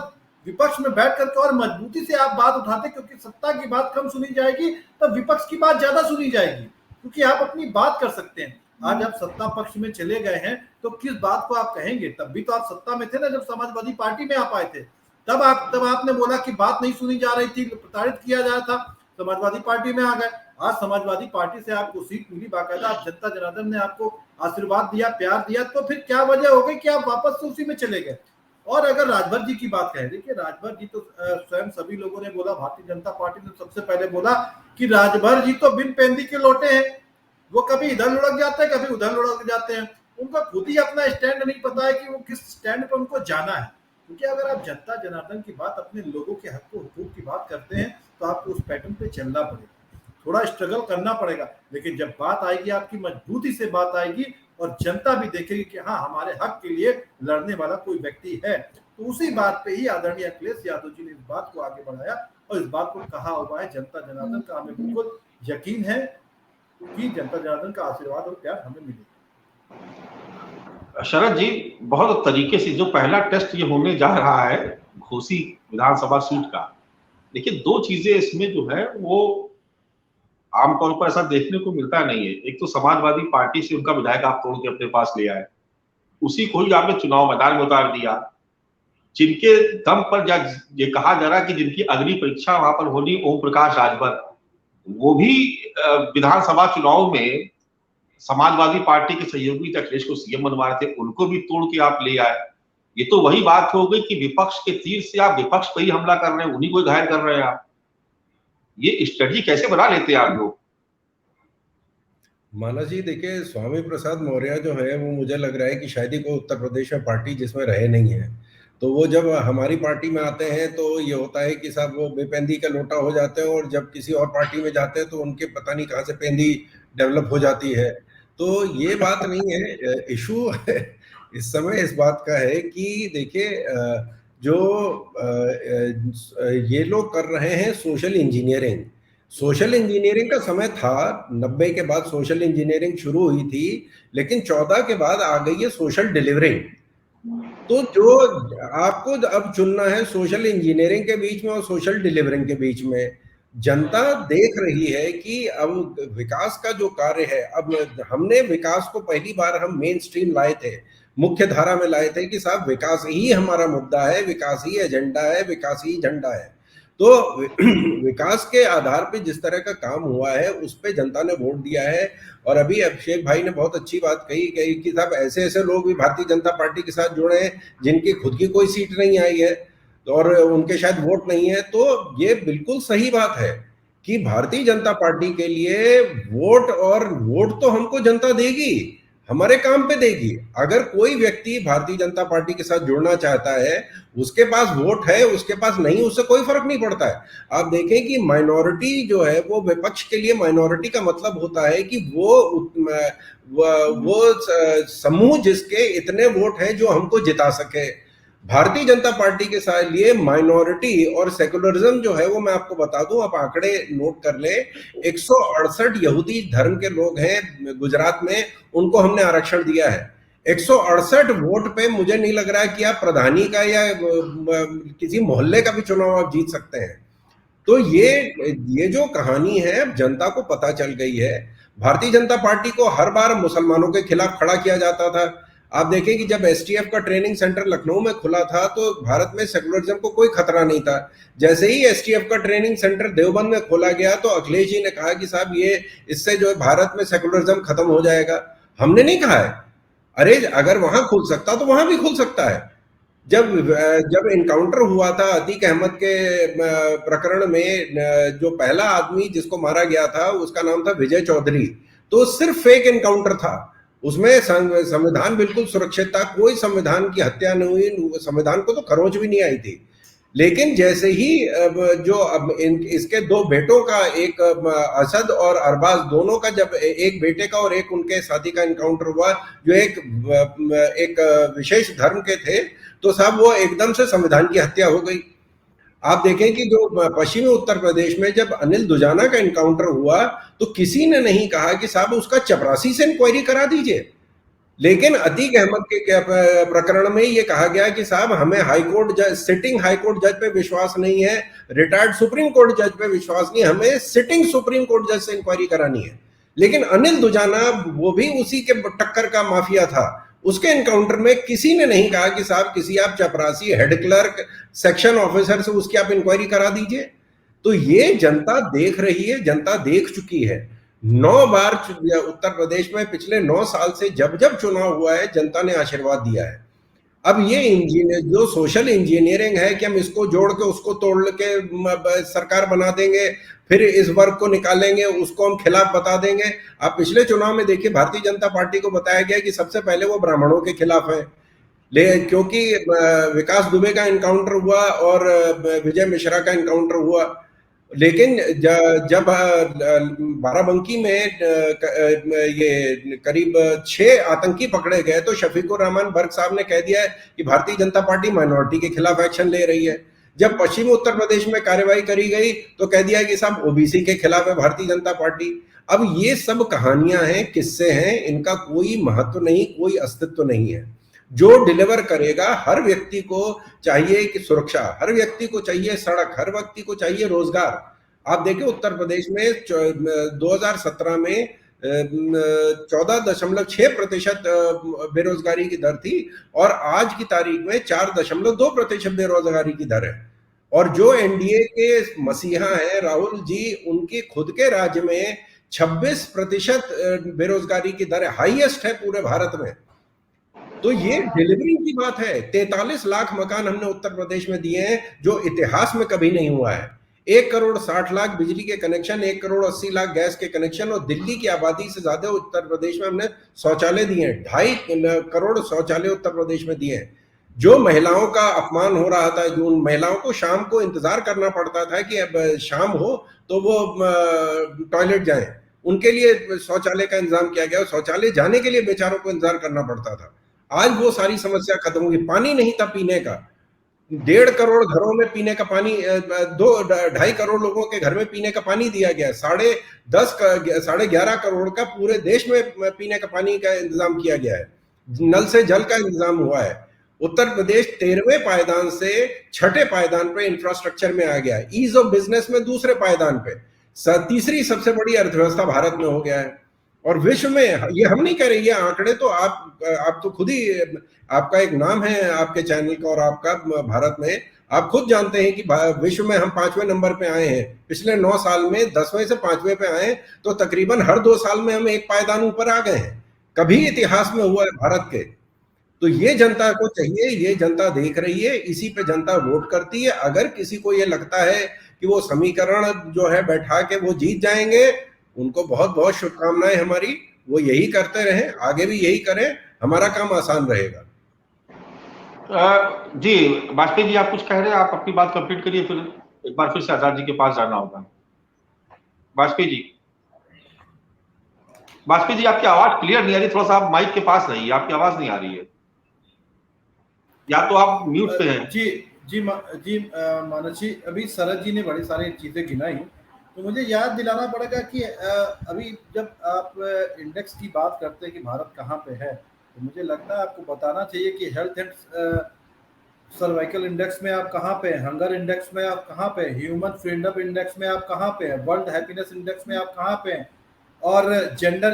विपक्ष में बैठ करके और मजबूती से आप बात उठाते, क्योंकि सत्ता की बात कम सुनी जाएगी तो विपक्ष की बात ज्यादा सुनी जाएगी, क्योंकि आप अपनी बात कर सकते हैं। आज आप सत्ता पक्ष में चले गए हैं तो किस बात को आप कहेंगे? तब भी तो आप सत्ता में थे ना, जब समाजवादी पार्टी में आप आए थे, तब आपने बोला कि बात नहीं सुनी जा रही थी, प्रताड़ित किया जा रहा था, समाजवादी पार्टी में आ गए। आज समाजवादी पार्टी से आपको सीट मिली, बाकायदा आप जनता जनार्दन ने आपको आशीर्वाद दिया, प्यार दिया, तो फिर क्या वजह हो गई कि आप वापस से उसी में चले गए? और अगर राजभर जी की बात करें, देखिए राजभर जी तो स्वयं सभी लोगों ने बोला, भारतीय जनता पार्टी ने सबसे पहले बोला कि राजभर जी तो बिन पेंदी के लौटे हैं, वो कभी इधर लुढ़क जाते हैं, कभी उधर लुढ़क जाते हैं। उनको खुद ही अपना स्टैंड नहीं पता है कि वो किस स्टैंड पर उनको जाना है। क्योंकि अगर आप जनता जनार्दन की बात, अपने लोगों के हक हुकूक की बात करते हैं तो आपको उस पैटर्न पे चलना पड़ेगा, थोड़ा स्ट्रगल करना पड़ेगा। लेकिन जब बात आएगी, आपकी मजबूती से बात आएगी और जनता भी देखेगी कि हाँ हमारे हक के लिए लड़ने वाला कोई व्यक्ति है, तो उसी बात पे ही आदरणीय अखिलेश यादव जी ने इस बात को आगे बढ़ाया और इस बात को कहा हुआ है। जनता जनार्दन का हमें बिल्कुल यकीन है कि जनता जनार्दन का आशीर्वाद और प्यार हमें मिलेगा। शरद जी, बहुत तरीके से जो पहला टेस्ट ये होने जा रहा है घोसी विधानसभा सीट का, देखिए दो चीजें इसमें जो है वो आमतौर पर ऐसा देखने को मिलता नहीं है। एक तो समाजवादी पार्टी से उनका विधायक आप तोड़ के अपने पास ले आए, उसी को ही आपने चुनाव मैदान में उतार दिया, जिनके दम पर ये कहा जा रहा है कि जिनकी अग्नि परीक्षा वहां पर होनी, ओम प्रकाश राजभर, वो भी विधानसभा चुनाव में समाजवादी पार्टी के सहयोगी अखिलेश को सीएम बनवा रहे थे, उनको भी तोड़ के आप ले आए। ये तो वही बात हो गई कि विपक्ष के तीर से आप विपक्ष पर ही हमला कर रहे हैं, उन्हीं को घायल कर रहे हैं आप। ये स्ट्रेटजी कैसे बना लेते हैं आप लोग? मानस जी देखिए, स्वामी प्रसाद मौर्य जो है वो मुझे लग रहा है कि शायद ही कोई उत्तर प्रदेश में पार्टी जिसमें रहे नहीं है। तो वो जब हमारी पार्टी में आते हैं तो ये होता है कि साहब वो बेपेंदी का लोटा हो जाते हैं, और जब किसी और पार्टी में जाते हैं तो उनके पता नहीं कहाँ से पेंदी डेवलप हो जाती है। तो ये बात नहीं है। इशू इस समय इस बात का है कि देखिए, जो ये लोग कर रहे हैं सोशल इंजीनियरिंग। सोशल इंजीनियरिंग का समय था, 90 के बाद सोशल इंजीनियरिंग शुरू हुई थी, लेकिन 14 के बाद आ गई है सोशल डिलीवरिंग। तो जो आपको अब चुनना है सोशल इंजीनियरिंग के बीच में और सोशल डिलीवरिंग के बीच में। जनता देख रही है कि अब विकास का जो कार्य है, अब हमने विकास को पहली बार हम मेन स्ट्रीम लाए थे, मुख्य धारा में लाए थे कि साहब विकास ही हमारा मुद्दा है, विकास ही एजेंडा है, विकास ही झंडा है। तो विकास के आधार पे जिस तरह का काम हुआ है उस पे जनता ने वोट दिया है। और अभी अभिषेक भाई ने बहुत अच्छी बात कही कि साहब ऐसे ऐसे लोग भी भारतीय जनता पार्टी के साथ जुड़े हैं जिनकी खुद की कोई सीट नहीं आई है और उनके शायद वोट नहीं है। तो ये बिल्कुल सही बात है कि भारतीय जनता पार्टी के लिए वोट, और वोट तो हमको जनता देगी, हमारे काम पे देगी। अगर कोई व्यक्ति भारतीय जनता पार्टी के साथ जुड़ना चाहता है, उसके पास वोट है, उसके पास नहीं, उससे कोई फर्क नहीं पड़ता है। आप देखें कि माइनॉरिटी जो है वो विपक्ष के लिए, माइनॉरिटी का मतलब होता है कि वो समूह जिसके इतने वोट हैं जो हमको जिता सके। भारतीय जनता पार्टी के साथ लिए माइनॉरिटी और सेकुलरिज्म जो है वो मैं आपको बता दूं, आप आंकड़े नोट कर ले, 168 यहूदी धर्म के लोग हैं गुजरात में, उनको हमने आरक्षण दिया है। 168 वोट पे मुझे नहीं लग रहा है कि आप प्रधानी का या किसी मोहल्ले का भी चुनाव आप जीत सकते हैं। तो ये जो कहानी है अब जनता को पता चल गई है। भारतीय जनता पार्टी को हर बार मुसलमानों के खिलाफ खड़ा किया जाता था। आप देखें कि जब एसटीएफ का ट्रेनिंग सेंटर लखनऊ में खुला था तो भारत में सेकुलरिज्म को कोई खतरा नहीं था। जैसे ही एसटीएफ का ट्रेनिंग सेंटर देवबंद में खोला गया तो अखिलेश जी ने कहा कि साहब ये इससे जो है भारत में सेकुलरिज्म खत्म हो जाएगा। हमने नहीं कहा है, अरे अगर वहां खुल सकता तो वहां भी खुल सकता है। जब इनकाउंटर हुआ था अतीक अहमद के प्रकरण में, जो पहला आदमी जिसको मारा गया था उसका नाम था विजय चौधरी, तो सिर्फ फेक इनकाउंटर था, उसमें संविधान बिल्कुल सुरक्षित था, कोई संविधान की हत्या नहीं हुई, संविधान को तो खरोंच भी नहीं आई थी। लेकिन जैसे ही इसके दो बेटों का, एक असद और अरबाज, दोनों का, जब एक बेटे का और एक उनके साथी का इनकाउंटर हुआ जो एक विशेष धर्म के थे, तो साहब वो एकदम से संविधान की हत्या हो गई। आप देखें कि जो पश्चिमी उत्तर प्रदेश में जब अनिल दुजाना का इनकाउंटर हुआ तो किसी ने नहीं कहा कि साहब उसका चपरासी से इंक्वायरी करा दीजिए, लेकिन अतीक अहमद के प्रकरण में ये कहा गया कि साहब हमें हाईकोर्ट जज, सिटिंग हाईकोर्ट जज पे विश्वास नहीं है, रिटायर्ड सुप्रीम कोर्ट जज पे विश्वास नहीं, हमें सिटिंग सुप्रीम कोर्ट जज से इंक्वायरी करानी है। लेकिन अनिल दुजाना वो भी उसी के टक्कर का माफिया था, उसके इनकाउंटर में किसी ने नहीं कहा कि साहब किसी आप चपरासी, हेड क्लर्क, सेक्शन ऑफिसर से उसकी आप इंक्वायरी करा दीजिए। तो ये जनता देख रही है, जनता देख चुकी है। 9 बार उत्तर प्रदेश में पिछले 9 साल से जब जब चुनाव हुआ है जनता ने आशीर्वाद दिया है। अब ये इंजीनियर जो सोशल इंजीनियरिंग है कि हम इसको जोड़ के उसको तोड़ के सरकार बना देंगे, फिर इस वर्ग को निकालेंगे, उसको हम खिलाफ बता देंगे। आप पिछले चुनाव में देखिए भारतीय जनता पार्टी को बताया गया कि सबसे पहले वो ब्राह्मणों के खिलाफ है, क्योंकि विकास दुबे का इनकाउंटर हुआ और विजय मिश्रा का इनकाउंटर हुआ। लेकिन जब बाराबंकी में ये करीब 6 आतंकी पकड़े गए तो शफीकुर रहमान बर्क साहब ने कह दिया है कि भारतीय जनता पार्टी माइनॉरिटी के खिलाफ एक्शन ले रही है। जब पश्चिमी उत्तर प्रदेश में कार्रवाई करी गई तो कह दिया कि साहब ओबीसी के खिलाफ है भारतीय जनता पार्टी। अब ये सब कहानियां हैं, किस्से हैं, इनका कोई महत्व नहीं, कोई अस्तित्व नहीं है। जो डिलीवर करेगा, हर व्यक्ति को चाहिए कि सुरक्षा, हर व्यक्ति को चाहिए सड़क, हर व्यक्ति को चाहिए रोजगार। आप देखिए उत्तर प्रदेश में 2017 में 14.6% बेरोजगारी की दर थी और आज की तारीख में 4.2% बेरोजगारी की दर है। और जो एनडीए के मसीहा हैं राहुल जी, उनकी खुद के राज्य में 26% बेरोजगारी की दर है, हाईएस्ट है पूरे भारत में। तो ये डिलीवरी की बात है। 43 लाख मकान हमने उत्तर प्रदेश में दिए हैं जो इतिहास में कभी नहीं हुआ है। 1,60,00,000 बिजली के कनेक्शन, 1,80,00,000 गैस के कनेक्शन, और दिल्ली की आबादी से ज्यादा उत्तर प्रदेश में हमने शौचालय दिए हैं। 2.5 करोड़ शौचालय उत्तर प्रदेश में दिए हैं। जो महिलाओं का अपमान हो रहा था, जो उन महिलाओं को शाम को इंतजार करना पड़ता था कि अब शाम हो तो वो टॉयलेट जाएं, उनके लिए शौचालय का इंतजाम किया गया। शौचालय जाने के लिए बेचारों को इंतजार करना पड़ता था। आज वो सारी समस्या खत्म होगी। पानी नहीं था पीने का, 1.5 करोड़ घरों में पीने का पानी, 2.5 करोड़ लोगों के घर में पीने का पानी दिया गया। 11.5 करोड़ का पूरे देश में पीने का पानी का इंतजाम किया गया है। नल से जल का इंतजाम हुआ है। उत्तर प्रदेश 13वें पायदान से 6ठे पायदान पे इंफ्रास्ट्रक्चर में आ गया है। ईज ऑफ बिजनेस में दूसरे पायदान पे, तीसरी सबसे बड़ी अर्थव्यवस्था भारत में हो गया है। और विश्व में, ये हम नहीं कह रहे, ये आंकड़े तो आप तो खुद ही, आपका एक नाम है आपके चैनल का और आपका भारत में, आप खुद जानते हैं कि विश्व में हम 5वें नंबर पे आए हैं। पिछले 9 साल में 10वें से 5वें पे आए, तो तकरीबन हर 2 साल में हम एक पायदान ऊपर आ गए हैं। कभी इतिहास में हुआ है भारत के। तो ये जनता को चाहिए, ये जनता देख रही है, इसी पे जनता वोट करती है। अगर किसी को ये लगता है कि वो समीकरण जो है बैठा के वो जीत जाएंगे, उनको बहुत बहुत शुभकामनाएं हमारी। वो यही करते रहें, आगे भी यही करें, हमारा काम आसान रहेगा। जी वाजपेयी जी, आप कुछ कह रहे हैं, आप अपनी बात कंप्लीट करिए, फिर एक बार फिर से आजाद जी के पास जाना होगा। वाजपेयी जी आपकी आवाज क्लियर नहीं आ रही, थोड़ा सा आप माइक के पास रहिए, आपकी आवाज नहीं आ रही है, या तो आप म्यूट पे हैं। जी मानस जी, अभी शरद जी ने बड़ी सारी चीजें गिनाई, तो मुझे याद दिलाना पड़ेगा कि अभी जब आप इंडेक्स की बात करते हैं कि भारत कहाँ पे है, तो मुझे लगता है आपको बताना चाहिए कि हेल्थ एंड सर्वाइकल इंडेक्स में आप कहाँ पे हैं, हंगर इंडेक्स में आप कहाँ पे, ह्यूमन फ्रीडम इंडेक्स में आप कहाँ पे हैं, वर्ल्ड हैप्पीनेस इंडेक्स में आप कहाँ पे हैं, और जेंडर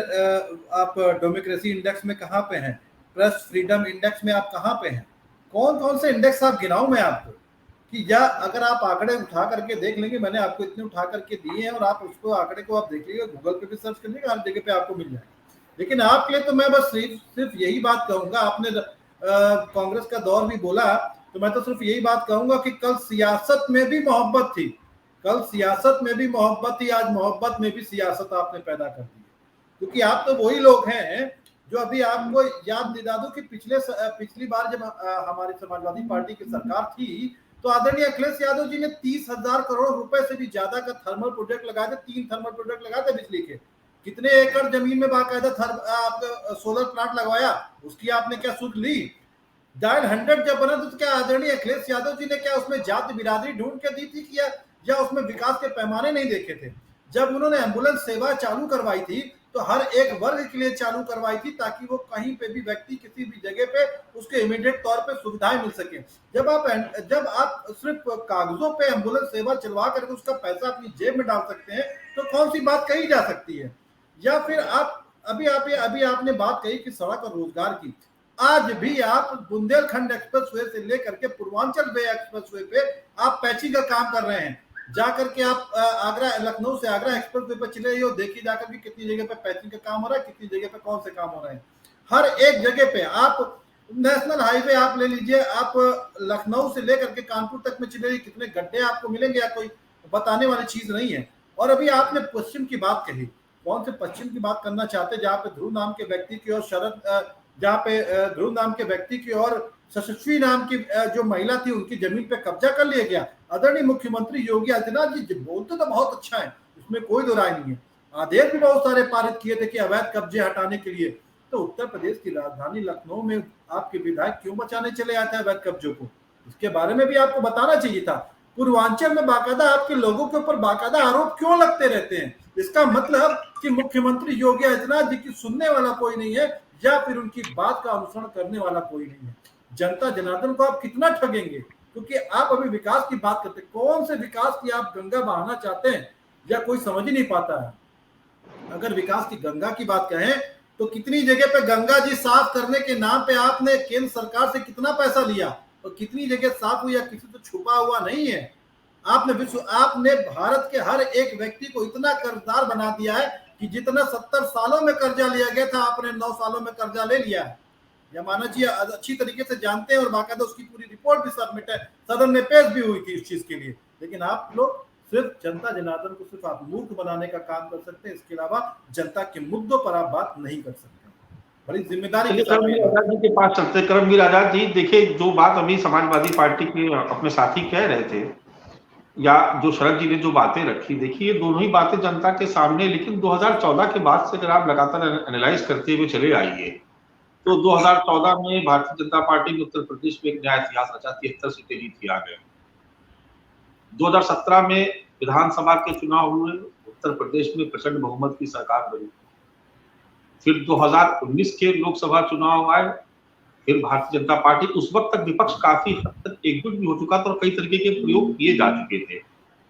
आप डेमोक्रेसी इंडेक्स में कहाँ पे हैं, प्रेस फ्रीडम इंडेक्स में आप कहाँ पे हैं। कौन कौन से इंडेक्स आप गिनाऊं मैं आपको, कि या अगर आप आंकड़े उठा करके देख लेंगे, मैंने आपको इतने उठा करके दिए हैं, और आप उसको आंकड़े को आप देख लीजिए, गूगल पे भी सर्च कर लीजिएगा, हर जगह पे आपको मिल जाएगा। लेकिन आपके लिए तो मैं बस सिर्फ यही बात कहूंगा, आपने कांग्रेस का दौर भी बोला, तो मैं तो सिर्फ यही बात कहूंगा कि कल सियासत में भी मोहब्बत थी, कल सियासत में भी मोहब्बत थी, आज मोहब्बत में भी सियासत आपने पैदा कर दी। क्योंकि आप तो वही लोग हैं जो, अभी आपको याद दिला दूं कि पिछली बार जब हमारी समाजवादी पार्टी की सरकार थी, तो आदरणीय अखिलेश यादव जी ने 30,000 करोड़ रुपए से भी ज्यादा का थर्मल प्रोजेक्ट लगाए थे, 3 थर्मल प्रोजेक्ट लगाए थे बिजली के। कितने एकड़ जमीन में बाकायदा सोलर प्लांट लगवाया, उसकी आपने क्या सुध ली। डायल 100 जब बना, तो क्या आदरणीय अखिलेश यादव जी ने क्या उसमें जाति बिरादरी ढूंढ के दी थी, या उसमें विकास के पैमाने नहीं देखे थे। जब उन्होंने एम्बुलेंस सेवा चालू करवाई थी, तो हर एक वर्ग के लिए चालू करवाई थी, ताकि वो कहीं पे भी व्यक्ति किसी भी जगह पे उसके इमीडिएट तौर पे सुविधाएं मिल सके। जब आप सिर्फ कागजों पे एम्बुलेंस सेवा चलवा करके उसका पैसा अपनी जेब में डाल सकते हैं, तो कौन सी बात कही जा सकती है। या फिर अभी आपने बात कही कि सड़क और रोजगार की, आज भी आप बुंदेलखंड एक्सप्रेसवे से लेकर के पूर्वांचल वे एक्सप्रेसवे पे आप पैचिंग का काम कर रहे हैं। जाकर के आप लखनऊ से आगरा एक्सप्रेसवे पे चले जाइए, देखिए जाकर के कितनी जगह पे पैचिंग का काम हो रहा है, कितनी जगह पे कौन से काम हो रहे हैं। हर एक जगह पे आप नेशनल हाईवे आप ले लीजिए, आप लखनऊ से लेकर के कानपुर तक में चले जाइए, कितने गड्ढे आपको मिलेंगे, या कोई बताने वाली चीज नहीं है। और अभी आपने पश्चिम की बात कही, कौन से पश्चिम की बात करना चाहते, जहाँ पे ध्रुव नाम के व्यक्ति की और जहाँ पे ध्रुव नाम के व्यक्ति की और शशस्वी नाम की जो महिला थी, उनकी जमीन पे कब्जा कर लिया गया। आदरणीय मुख्यमंत्री योगी आदित्यनाथ जी बोलते तो बहुत अच्छा है, इसमें कोई दो राय नहीं है, आदेश भी बहुत सारे पारित किए थे कि अवैध कब्जे हटाने के लिए। तो उत्तर प्रदेश की राजधानी लखनऊ में आपके विधायक क्यों बचाने चले आते हैं अवैध कब्जों को, इसके बारे में भी आपको बताना चाहिए था। पूर्वांचल में बाकायदा आपके लोगों के ऊपर बाकायदा आरोप क्यों लगते रहते हैं, इसका मतलब कि मुख्यमंत्री योगी आदित्यनाथ जी की सुनने वाला कोई नहीं है, या फिर उनकी बात का अनुसरण करने वाला कोई नहीं है। जनता जनार्दन को आप कितना ठगेंगे, क्योंकि आप अभी विकास की बात करते, कौन से विकास की आप गंगा बहाना चाहते हैं, या कोई समझ ही नहीं पाता है। अगर विकास की गंगा की बात कहें, तो कितनी जगह पे गंगा जी साफ करने के नाम पे आपने केंद्र सरकार से कितना पैसा लिया, और कितनी जगह साफ हुई, या किसी तो छुपा हुआ नहीं है। आपने भारत के हर एक व्यक्ति को इतना कर्जदार बना दिया है कि जितना 70 सालों में कर्जा लिया गया था, आपने 9 सालों में कर्जा ले लिया है। यमाना जी अच्छी तरीके से जानते हैं, और बाकायदा उसकी पूरी रिपोर्ट भी सबमिट है, सदन में पेश भी हुई थी इस चीज के लिए। लेकिन आप लोग सिर्फ जनता जनार्दन को सिर्फ आप मूर्ख बनाने का काम कर सकते हैं, इसके अलावा जनता के मुद्दों पर आप बात नहीं कर सकते। बड़ी जिम्मेदारी के साथ आजाद जी के पास चलते। कर्मवीर आजाद जी, देखिए जो बात अभी समाजवादी पार्टी के अपने साथी कह रहे थे, या जो शरद जी ने जो बातें रखी, देखिए ये दोनों ही बातें जनता के सामने, लेकिन 2014 के बाद से अगर आप लगातार एनालाइज करते हुए चले आइए तो 2014 में भारतीय जनता पार्टी ने उत्तर प्रदेश में एक नया इतिहास रचा, 73 सीटें जीत आ गए। 2017 में विधानसभा के चुनाव हुए, उत्तर प्रदेश में प्रचंड बहुमत की सरकार बनी। फिर 2019 के लोकसभा चुनाव आए, फिर भारतीय जनता पार्टी, उस वक्त तक विपक्ष काफी हद तक एकजुट भी हो चुका था और कई तरीके के प्रयोग किए जा चुके थे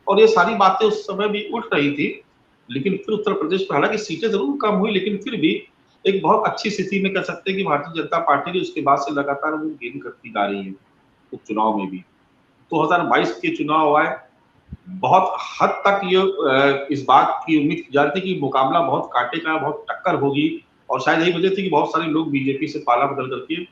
और ये सारी बातें उस समय भी उठ रही थी। लेकिन फिर उत्तर प्रदेश में हालांकि सीटें जरूर कम हुई, लेकिन फिर भी एक बहुत अच्छी स्थिति में कह सकते हैं कि भारतीय जनता पार्टी ने उसके बाद से लगातार वो गेन करती जा रही है। उपचुनाव में भी 2022 के चुनाव आए, बहुत हद तक ये इस बात की उम्मीद की जा रही थी कि मुकाबला बहुत कांटे का, बहुत टक्कर होगी और शायद यही वजह थी कि बहुत सारे लोग बीजेपी से पाला बदल करके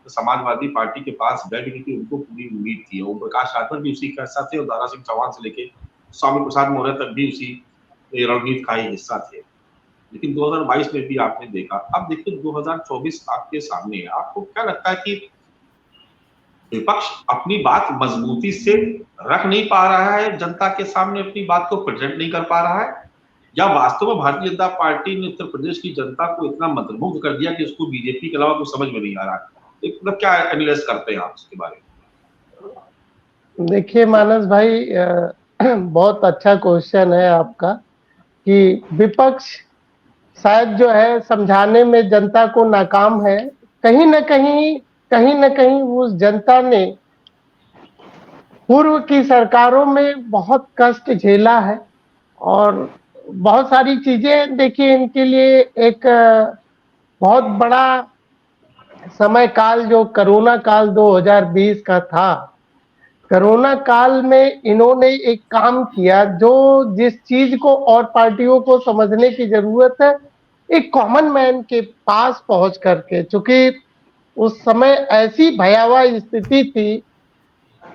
समाजवादी पार्टी के पास बैठ गए कि उनको पूरी उम्मीद थी। ओम प्रकाश राठौर भी उसी का हिस्सा थे और दारा सिंह चौहान से लेके स्वामी प्रसाद मौर्य तक भी उसी रणनीति का ही हिस्सा थे। लेकिन 2022 में भी आपने देखा, अब देखिए 2024 आपके सामने है। आपको क्या लगता है कि विपक्ष अपनी बात मजबूती से रख नहीं पा रहा है, जनता के सामने अपनी बात को प्रेजेंट नहीं कर पा रहा है, या वास्तव में भारतीय जनता पार्टी ने उत्तर प्रदेश की जनता को इतना मंत्रमुग्ध कर दिया कि उसको बीजेपी के अलावा कुछ समझ में नहीं आ रहा है? मतलब क्या एनालाइज करते हैं आप इसके बारे में? देखिए मानस भाई, बहुत अच्छा क्वेश्चन है आपका कि विपक्ष शायद जो है समझाने में जनता को नाकाम है। कहीं न कहीं उस जनता ने पूर्व की सरकारों में बहुत कष्ट झेला है और बहुत सारी चीजें, देखिए इनके लिए एक बहुत बड़ा समय काल जो कोरोना काल 2020 का था, कोरोना काल में इन्होंने एक काम किया जो जिस चीज को और पार्टियों को समझने की जरूरत है, एक कॉमन मैन के पास पहुंच करके, चूंकि उस समय ऐसी भयावह स्थिति थी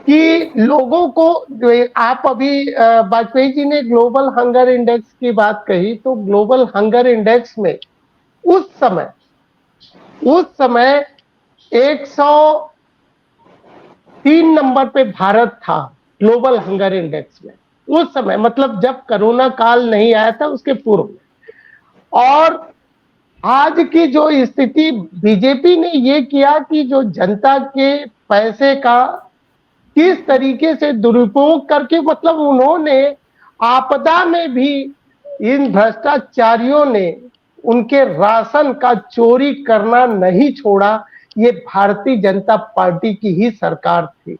कि लोगों को, जो आप अभी वाजपेयी जी ने ग्लोबल हंगर इंडेक्स की बात कही, तो ग्लोबल हंगर इंडेक्स में उस समय 103 नंबर पे भारत था ग्लोबल हंगर इंडेक्स में उस समय, मतलब जब कोरोना काल नहीं आया था उसके पूर्व में। और आज की जो स्थिति, बीजेपी ने ये किया कि जो जनता के पैसे का किस तरीके से दुरुपयोग करके, मतलब उन्होंने आपदा में भी इन भ्रष्टाचारियों ने उनके राशन का चोरी करना नहीं छोड़ा। ये भारतीय जनता पार्टी की ही सरकार थी।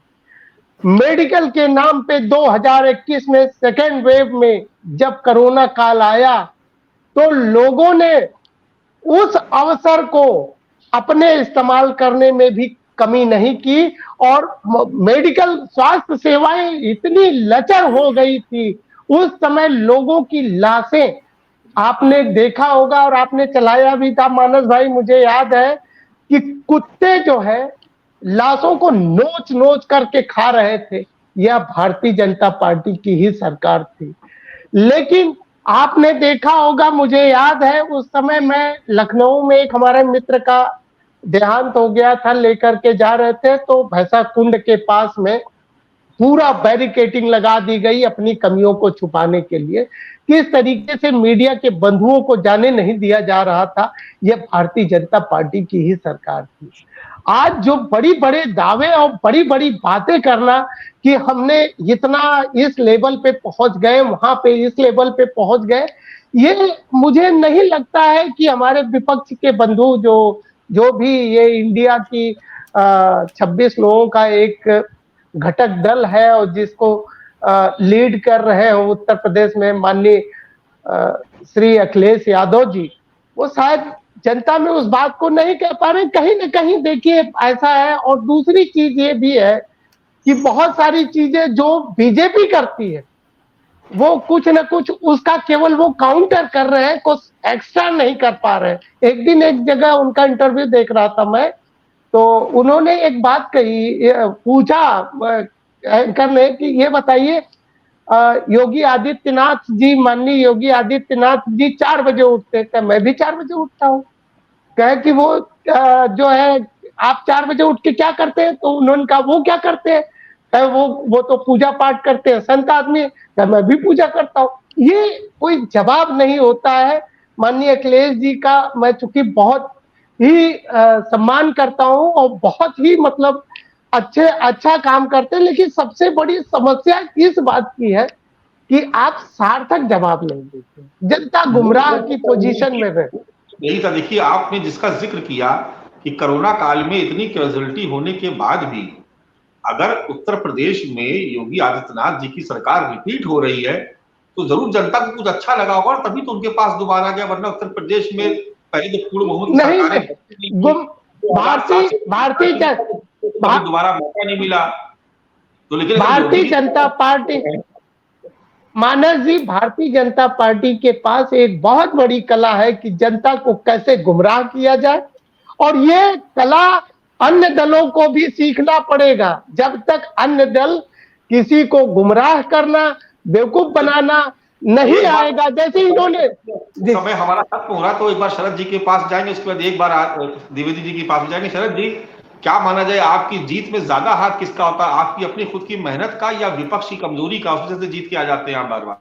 मेडिकल के नाम पे 2021 में सेकेंड वेव में जब कोरोना काल आया तो लोगों ने उस अवसर को अपने इस्तेमाल करने में भी कमी नहीं की और मेडिकल स्वास्थ्य सेवाएं इतनी लचर हो गई थी। उस समय लोगों की लाशें आपने देखा होगा और आपने चलाया भी था मानस भाई, मुझे याद है कि कुत्ते जो है लाशों को नोच नोच करके खा रहे थे। यह भारतीय जनता पार्टी की ही सरकार थी। लेकिन आपने देखा होगा, मुझे याद है उस समय मैं लखनऊ में एक हमारे मित्र का देहांत हो गया था, लेकर के जा रहे थे तो भैंसा कुंड के पास में पूरा बैरिकेडिंग लगा दी गई अपनी कमियों को छुपाने के लिए। किस तरीके से मीडिया के बंधुओं को जाने नहीं दिया जा रहा था, यह भारतीय जनता पार्टी की ही सरकार थी। आज जो बड़ी बड़े दावे और बड़ी बड़ी बातें करना कि हमने इतना इस लेवल पे पहुंच गए, वहां पे इस लेवल पे पहुंच गए, ये मुझे नहीं लगता है कि हमारे विपक्ष के बंधु जो भी ये इंडिया की 26 लोगों का एक घटक दल है और जिसको लीड कर रहे हैं उत्तर प्रदेश में माननीय श्री अखिलेश यादव जी, वो शायद जनता में उस बात को नहीं कह पा रहे। कहीं ना कहीं देखिए ऐसा है। और दूसरी चीज ये भी है कि बहुत सारी चीजें जो बीजेपी करती है वो कुछ न कुछ उसका केवल वो काउंटर कर रहे हैं, कुछ एक्स्ट्रा नहीं कर पा रहे हैं। एक दिन एक जगह उनका इंटरव्यू देख रहा था मैं, तो उन्होंने एक बात कही, पूछा एंकर ने कि ये बताइए योगी आदित्यनाथ जी, माननीय योगी आदित्यनाथ जी 4 बजे उठते हैं, मैं भी 4 बजे उठता हूँ। कहे कि वो जो है आप 4 बजे उठ के क्या करते हैं, तो उन्होंने कहा वो क्या करते हैं, वो तो पूजा पाठ करते हैं, संत आदमी है, मैं भी पूजा करता हूँ। ये कोई जवाब नहीं होता है। माननीय अखिलेश जी का मैं चूंकि बहुत ही सम्मान करता हूँ और बहुत ही मतलब अच्छा काम करते हैं, लेकिन सबसे बड़ी समस्या इस बात की है कि आप सार्थक जवाब नहीं देते, जनता गुमराह की पोजीशन में है। यही था। देखिए, आपने जिसका जिक्र किया कि कोरोना काल में इतनी कैजुअलिटी होने के बाद भी अगर उत्तर प्रदेश में योगी आदित्यनाथ जी की सरकार रिपीट हो रही है तो जरूर जनता को कुछ अच्छा लगा होगा और तभी तो उनके पास दोबारा गया, वरना उत्तर प्रदेश में पहले तो पूर्ण बहुमत नहीं, दोबारा मौका नहीं मिला। तो लेकिन भारतीय जनता पार्टी, मानस जी, भारतीय जनता पार्टी के पास एक बहुत बड़ी कला है कि जनता को कैसे गुमराह किया जाए, और ये कला अन्य दलों को भी सीखना पड़ेगा। जब तक अन्य दल किसी को गुमराह करना, बेवकूफ बनाना नहीं आएगा, जैसे इन्होंने समय हमारा खत्म हो रहा, तो एक बार शरद जी के पास जाएंगे, उसके बाद एक बार द्विवेदी जी के पास जाएंगे। शरद जी, क्या माना जाए, आपकी जीत में ज्यादा हाथ किसका होता है, आपकी अपनी खुद की मेहनत का या विपक्ष की कमजोरी का, उसमें से जीत के आ जाते हैं आप बार बार?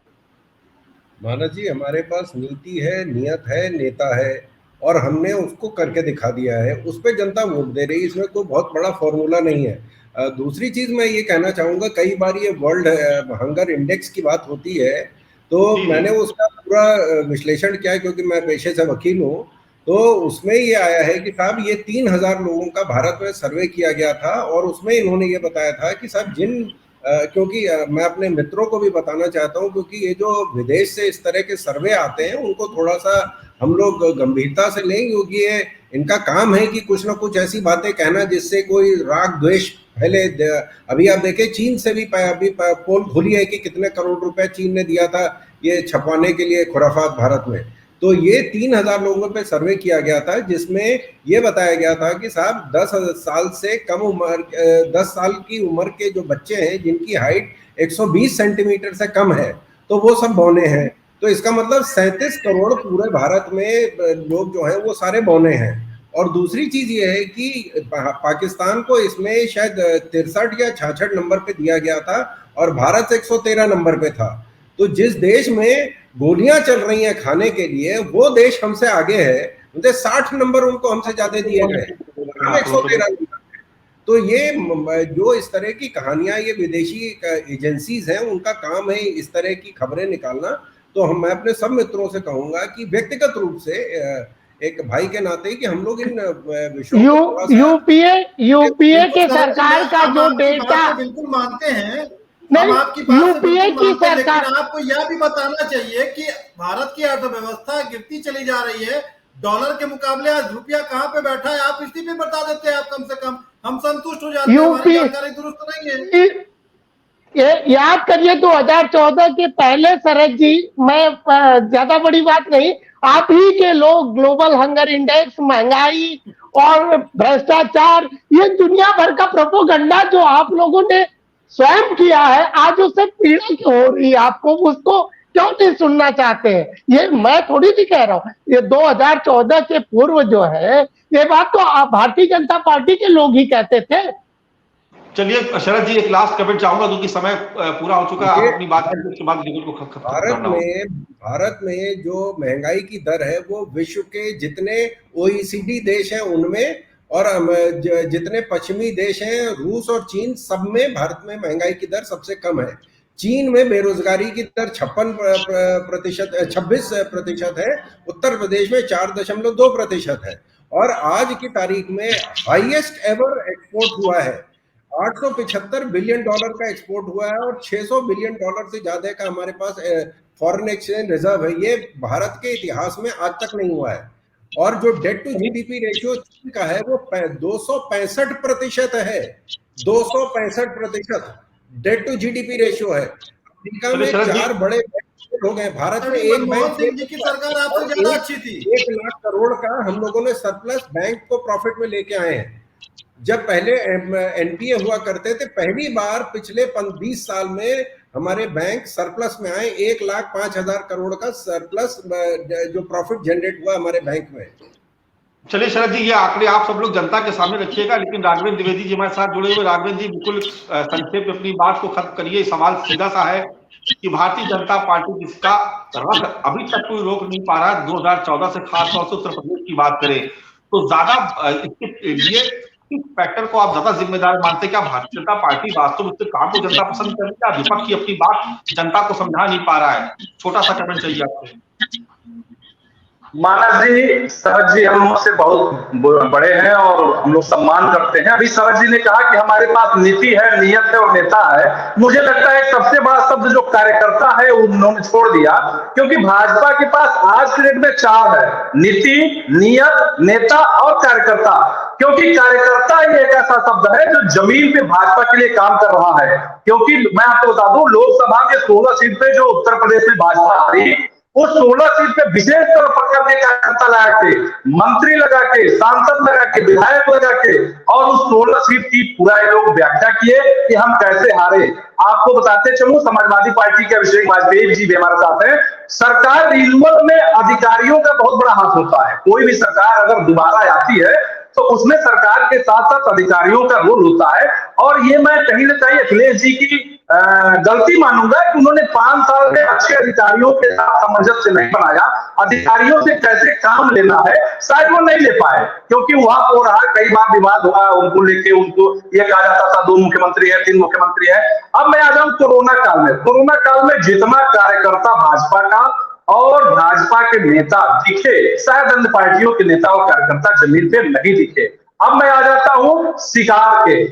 मानस जी, हमारे पास नीति है, नियत है, नेता है, और हमने उसको करके दिखा दिया है, उस पर जनता वोट दे रही है। इसमें कोई बहुत बड़ा फॉर्मूला नहीं है। दूसरी चीज मैं ये कहना चाहूंगा, कई बार ये वर्ल्ड हंगर इंडेक्स की बात होती है, तो मैंने उसका पूरा विश्लेषण किया क्योंकि मैं पेशे से वकील हूँ। तो उसमें ये आया है कि साहब ये 3000 लोगों का भारत में सर्वे किया गया था, और उसमें इन्होंने ये बताया था कि साहब क्योंकि मैं अपने मित्रों को भी बताना चाहता हूँ, क्योंकि ये जो विदेश से इस तरह के सर्वे आते हैं उनको थोड़ा सा हम लोग गंभीरता से लें, क्योंकि ये इनका काम है कि कुछ ना कुछ ऐसी बातें कहना जिससे कोई राग द्वेष फैले। अभी आप देखें, चीन से भी अभी पोल खुली है कि कितने करोड़ रुपए चीन ने दिया था ये छपवाने के लिए खुराफात भारत में। तो ये 3000 लोगों पे सर्वे किया गया था, जिसमें ये बताया गया था कि साहब 10 साल से कम उम्र, 10 साल की उम्र के जो बच्चे हैं जिनकी हाइट 120 सेंटीमीटर से कम है, तो वो सब बौने हैं। तो इसका मतलब 37 करोड़ पूरे भारत में लोग जो हैं वो सारे बौने हैं। और दूसरी चीज ये है कि पाकिस्तान को इसमें शायद 63 या 66 नंबर पे दिया गया था और भारत 113 नंबर पे था। तो जिस देश में गोलियां चल रही हैं खाने के लिए, वो देश हमसे आगे है, उनसे 60 नंबर उनको हमसे ज्यादा दिए गए, 113 नंबर। तो ये जो इस तरह की कहानियां, ये विदेशी एजेंसीज हैं, उनका काम है इस तरह की खबरें निकालना। तो मैं अपने सब मित्रों से कहूंगा कि व्यक्तिगत रूप से एक भाई के नाते कि हम लोग इन विषयों यूपीए के सरकार का जो डेटा, बिल्कुल मानते हैं, नहीं, हम आपकी बात से यूपीए की मानते हैं, सरकार, लेकिन आपको यह भी बताना चाहिए कि भारत की अर्थव्यवस्था गिरती चली जा रही है। डॉलर के मुकाबले आज रुपया कहाँ पे बैठा है, आप इसी पे बता देते हैं। आप कम से कम हम संतुष्ट हो जाते हैं, हमारी जानकारी दुरुस्त नहीं है। ये याद करिए 2014 के पहले, शरद जी, मैं ज्यादा बड़ी बात नहीं, आप ही के लोग ग्लोबल हंगर इंडेक्स, महंगाई और भ्रष्टाचार, ये दुनिया भर का प्रोपोगंडा जो आप लोगों ने स्वयं किया है, आज उससे पीड़ा क्यों हो रही है आपको, उसको क्यों नहीं सुनना चाहते हैं? ये मैं थोड़ी नहीं कह रहा हूँ, ये 2014 के पूर्व जो है, ये बात तो भारतीय जनता पार्टी के लोग ही कहते थे। चलिए शरद जी, एक लास्ट कमेंट चाहूंगा क्योंकि समय पूरा हो चुका है। आप अपनी बात उसके बाद भारत में जो महंगाई की दर है वो विश्व के जितने OECD देश हैं उनमें, और जितने पश्चिमी देश हैं, रूस और चीन, सब में भारत में महंगाई की दर सबसे कम है। चीन में बेरोजगारी की दर 26% है, उत्तर प्रदेश में 4.2% है, और आज की तारीख में हाईएस्ट एवर एक्सपोर्ट हुआ है। 875 बिलियन डॉलर का एक्सपोर्ट हुआ है और 600 बिलियन डॉलर से ज्यादा का हमारे पास फॉरेन एक्सचेंज रिजर्व है। ये भारत के इतिहास में आज तक नहीं हुआ है। और जो डेट टू जीडीपी रेशियो चीन का है वो 265% है, 265% डेट टू जीडीपी रेशियो है। अमेरिका में 4 बड़े हो गए, भारत में एक बैंक की सरकार आपसे ज्यादा अच्छी थी। 1 लाख करोड़ का हम लोगों ने सरप्लस बैंक को प्रॉफिट में लेके आए हैं। जब पहले एनपीए हुआ करते थे, पहली बार पिछले 20 साल में हमारे बैंक सरप्लस में आए, 1,05,000 करोड़ का सरप्लस जो प्रॉफिट जनरेट हुआ हमारे बैंक में। चलिए शरद जी, ये आंकड़े आप सब लोग जनता के सामने रखिएगा, लेकिन राघवेंद्र द्विवेदी जी हमारे साथ जुड़े हुए। राघवेंद्र जी, बिल्कुल संक्षेप में अपनी बात को खत्म करिए। सवाल सीधा सा है कि भारतीय जनता पार्टी जिसका रथ अभी तक कोई रोक नहीं पा रहा है, 2014 से खासतौर से उत्तर प्रदेश की बात करें तो ज्यादा इसके लिए किस फैक्टर को आप ज्यादा जिम्मेदार मानते हैं? क्या भारतीय जनता पार्टी वास्तव में इसके काम को जनता पसंद कर रही है, विपक्ष की अपनी बात जनता को समझा नहीं पा रहा है? छोटा सा कमेंट चाहिए आपको। मानस जी, शरद जी हम लोग से बहुत बड़े हैं और हम लोग सम्मान करते हैं। अभी शरद जी ने कहा कि हमारे पास नीति है, नियत है और नेता है। मुझे लगता है सबसे बड़ा शब्द जो कार्यकर्ता है उन्होंने छोड़ दिया, क्योंकि भाजपा के पास आज के डेट में 4 है: नीति, नियत, नेता और कार्यकर्ता। क्योंकि कार्यकर्ता ही एक ऐसा शब्द है जो जमीन पे भाजपा के लिए काम कर रहा है। क्योंकि मैं आपको बता दूं, लोकसभा के 16 सीट पे जो उत्तर प्रदेश में भाजपा आ रही, उस 16 सीट पे विशेष तौर पर करके कार्यकर्ता लगा के, मंत्री लगा के, सांसद लगा के, विधायक लगा के, और उस 16 सीट की पूरा लोग व्याख्या किए कि हम कैसे हारे। आपको बताते चलूं, समाजवादी पार्टी के अभिषेक वाजपेयी जी भी हमारे साथ हैं। सरकार रिन्यूअल में अधिकारियों का बहुत बड़ा हाथ होता है। कोई भी सरकार अगर दोबारा आती है तो उसमें सरकार के साथ साथ अधिकारियों का रोल होता है। और ये मैं कहीं ना कहीं अखिलेश जी की गलती मानूंगा कि उन्होंने 5 साल में अच्छे अधिकारियों के साथ सामंजस्य नहीं बनाया। अधिकारियों से कैसे काम लेना है शायद वो नहीं ले पाए, क्योंकि वहां हो रहा कई बार विवाद हुआ उनको लेके। उनको ये कहा जाता था 2 मुख्यमंत्री है, 3 मुख्यमंत्री है। अब मैं आ जाऊं कोरोना काल में। कोरोना काल में जितना कार्यकर्ता भाजपा का और भाजपा के नेता दिखे, शायद अन्य पार्टियों के नेता और कार्यकर्ता जमीन पे नहीं दिखे। अब मैं आ जाता हूं शिकार के।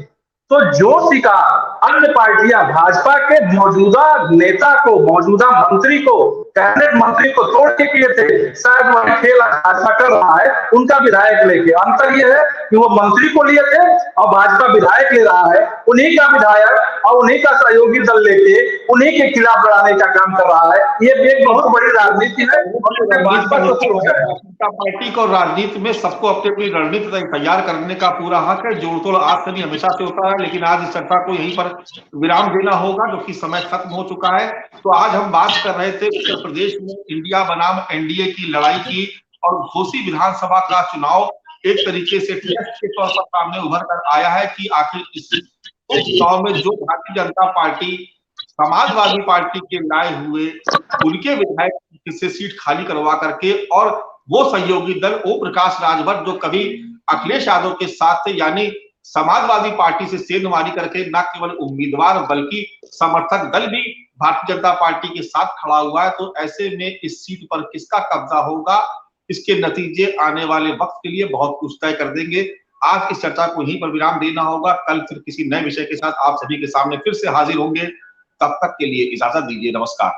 तो जो शिकार अन्य पार्टियां भाजपा के मौजूदा नेता को, मौजूदा मंत्री को, कैबिनेट मंत्री को तोड़ के किए थे, शायद वह खेल अच्छा कर रहा है उनका विधायक लेके। अंतर यह है कि वो मंत्री को लिए थे और भाजपा विधायक ले रहा है। उन्हीं का विधायक और उन्हीं का सहयोगी दल लेके उन्हीं के खिलाफ लड़ाने का काम कर रहा है। ये एक बहुत बड़ी राजनीति है। भाजपा पार्टी को राजनीति में सबको अपनी अपनी रणनीति तैयार करने का पूरा हक है। जोड़ तोड़ आज से नहीं, हमेशा से होता है। लेकिन आज इस चर्चा को यहीं पर विराम देना होगा, क्योंकि समय खत्म हो चुका है। तो आज हम बात कर रहे थे उत्तर प्रदेश में इंडिया बनाम एनडीए की लड़ाई की, और घोसी विधानसभा का चुनाव एक तरीके से टेस्ट के तौर पर सामने उभर कर आया है कि आखिर इस चुनाव में जो भारतीय जनता पार्टी समाजवादी पार्टी के लाए हुए उनके विधायक से सीट खाली करवा करके, और वो सहयोगी दल ओम प्रकाश राजभर जो कभी अखिलेश यादव के साथ थे, यानी समाजवादी पार्टी से सेंधमारी करके न केवल उम्मीदवार बल्कि समर्थक दल भी भारतीय जनता पार्टी के साथ खड़ा हुआ है। तो ऐसे में इस सीट पर किसका कब्जा होगा, इसके नतीजे आने वाले वक्त के लिए बहुत कुछ तय कर देंगे। आज इस चर्चा को यहीं पर विराम देना होगा। कल फिर किसी नए विषय के साथ आप सभी के सामने फिर से हाजिर होंगे। तब तक के लिए इजाजत दीजिए। नमस्कार।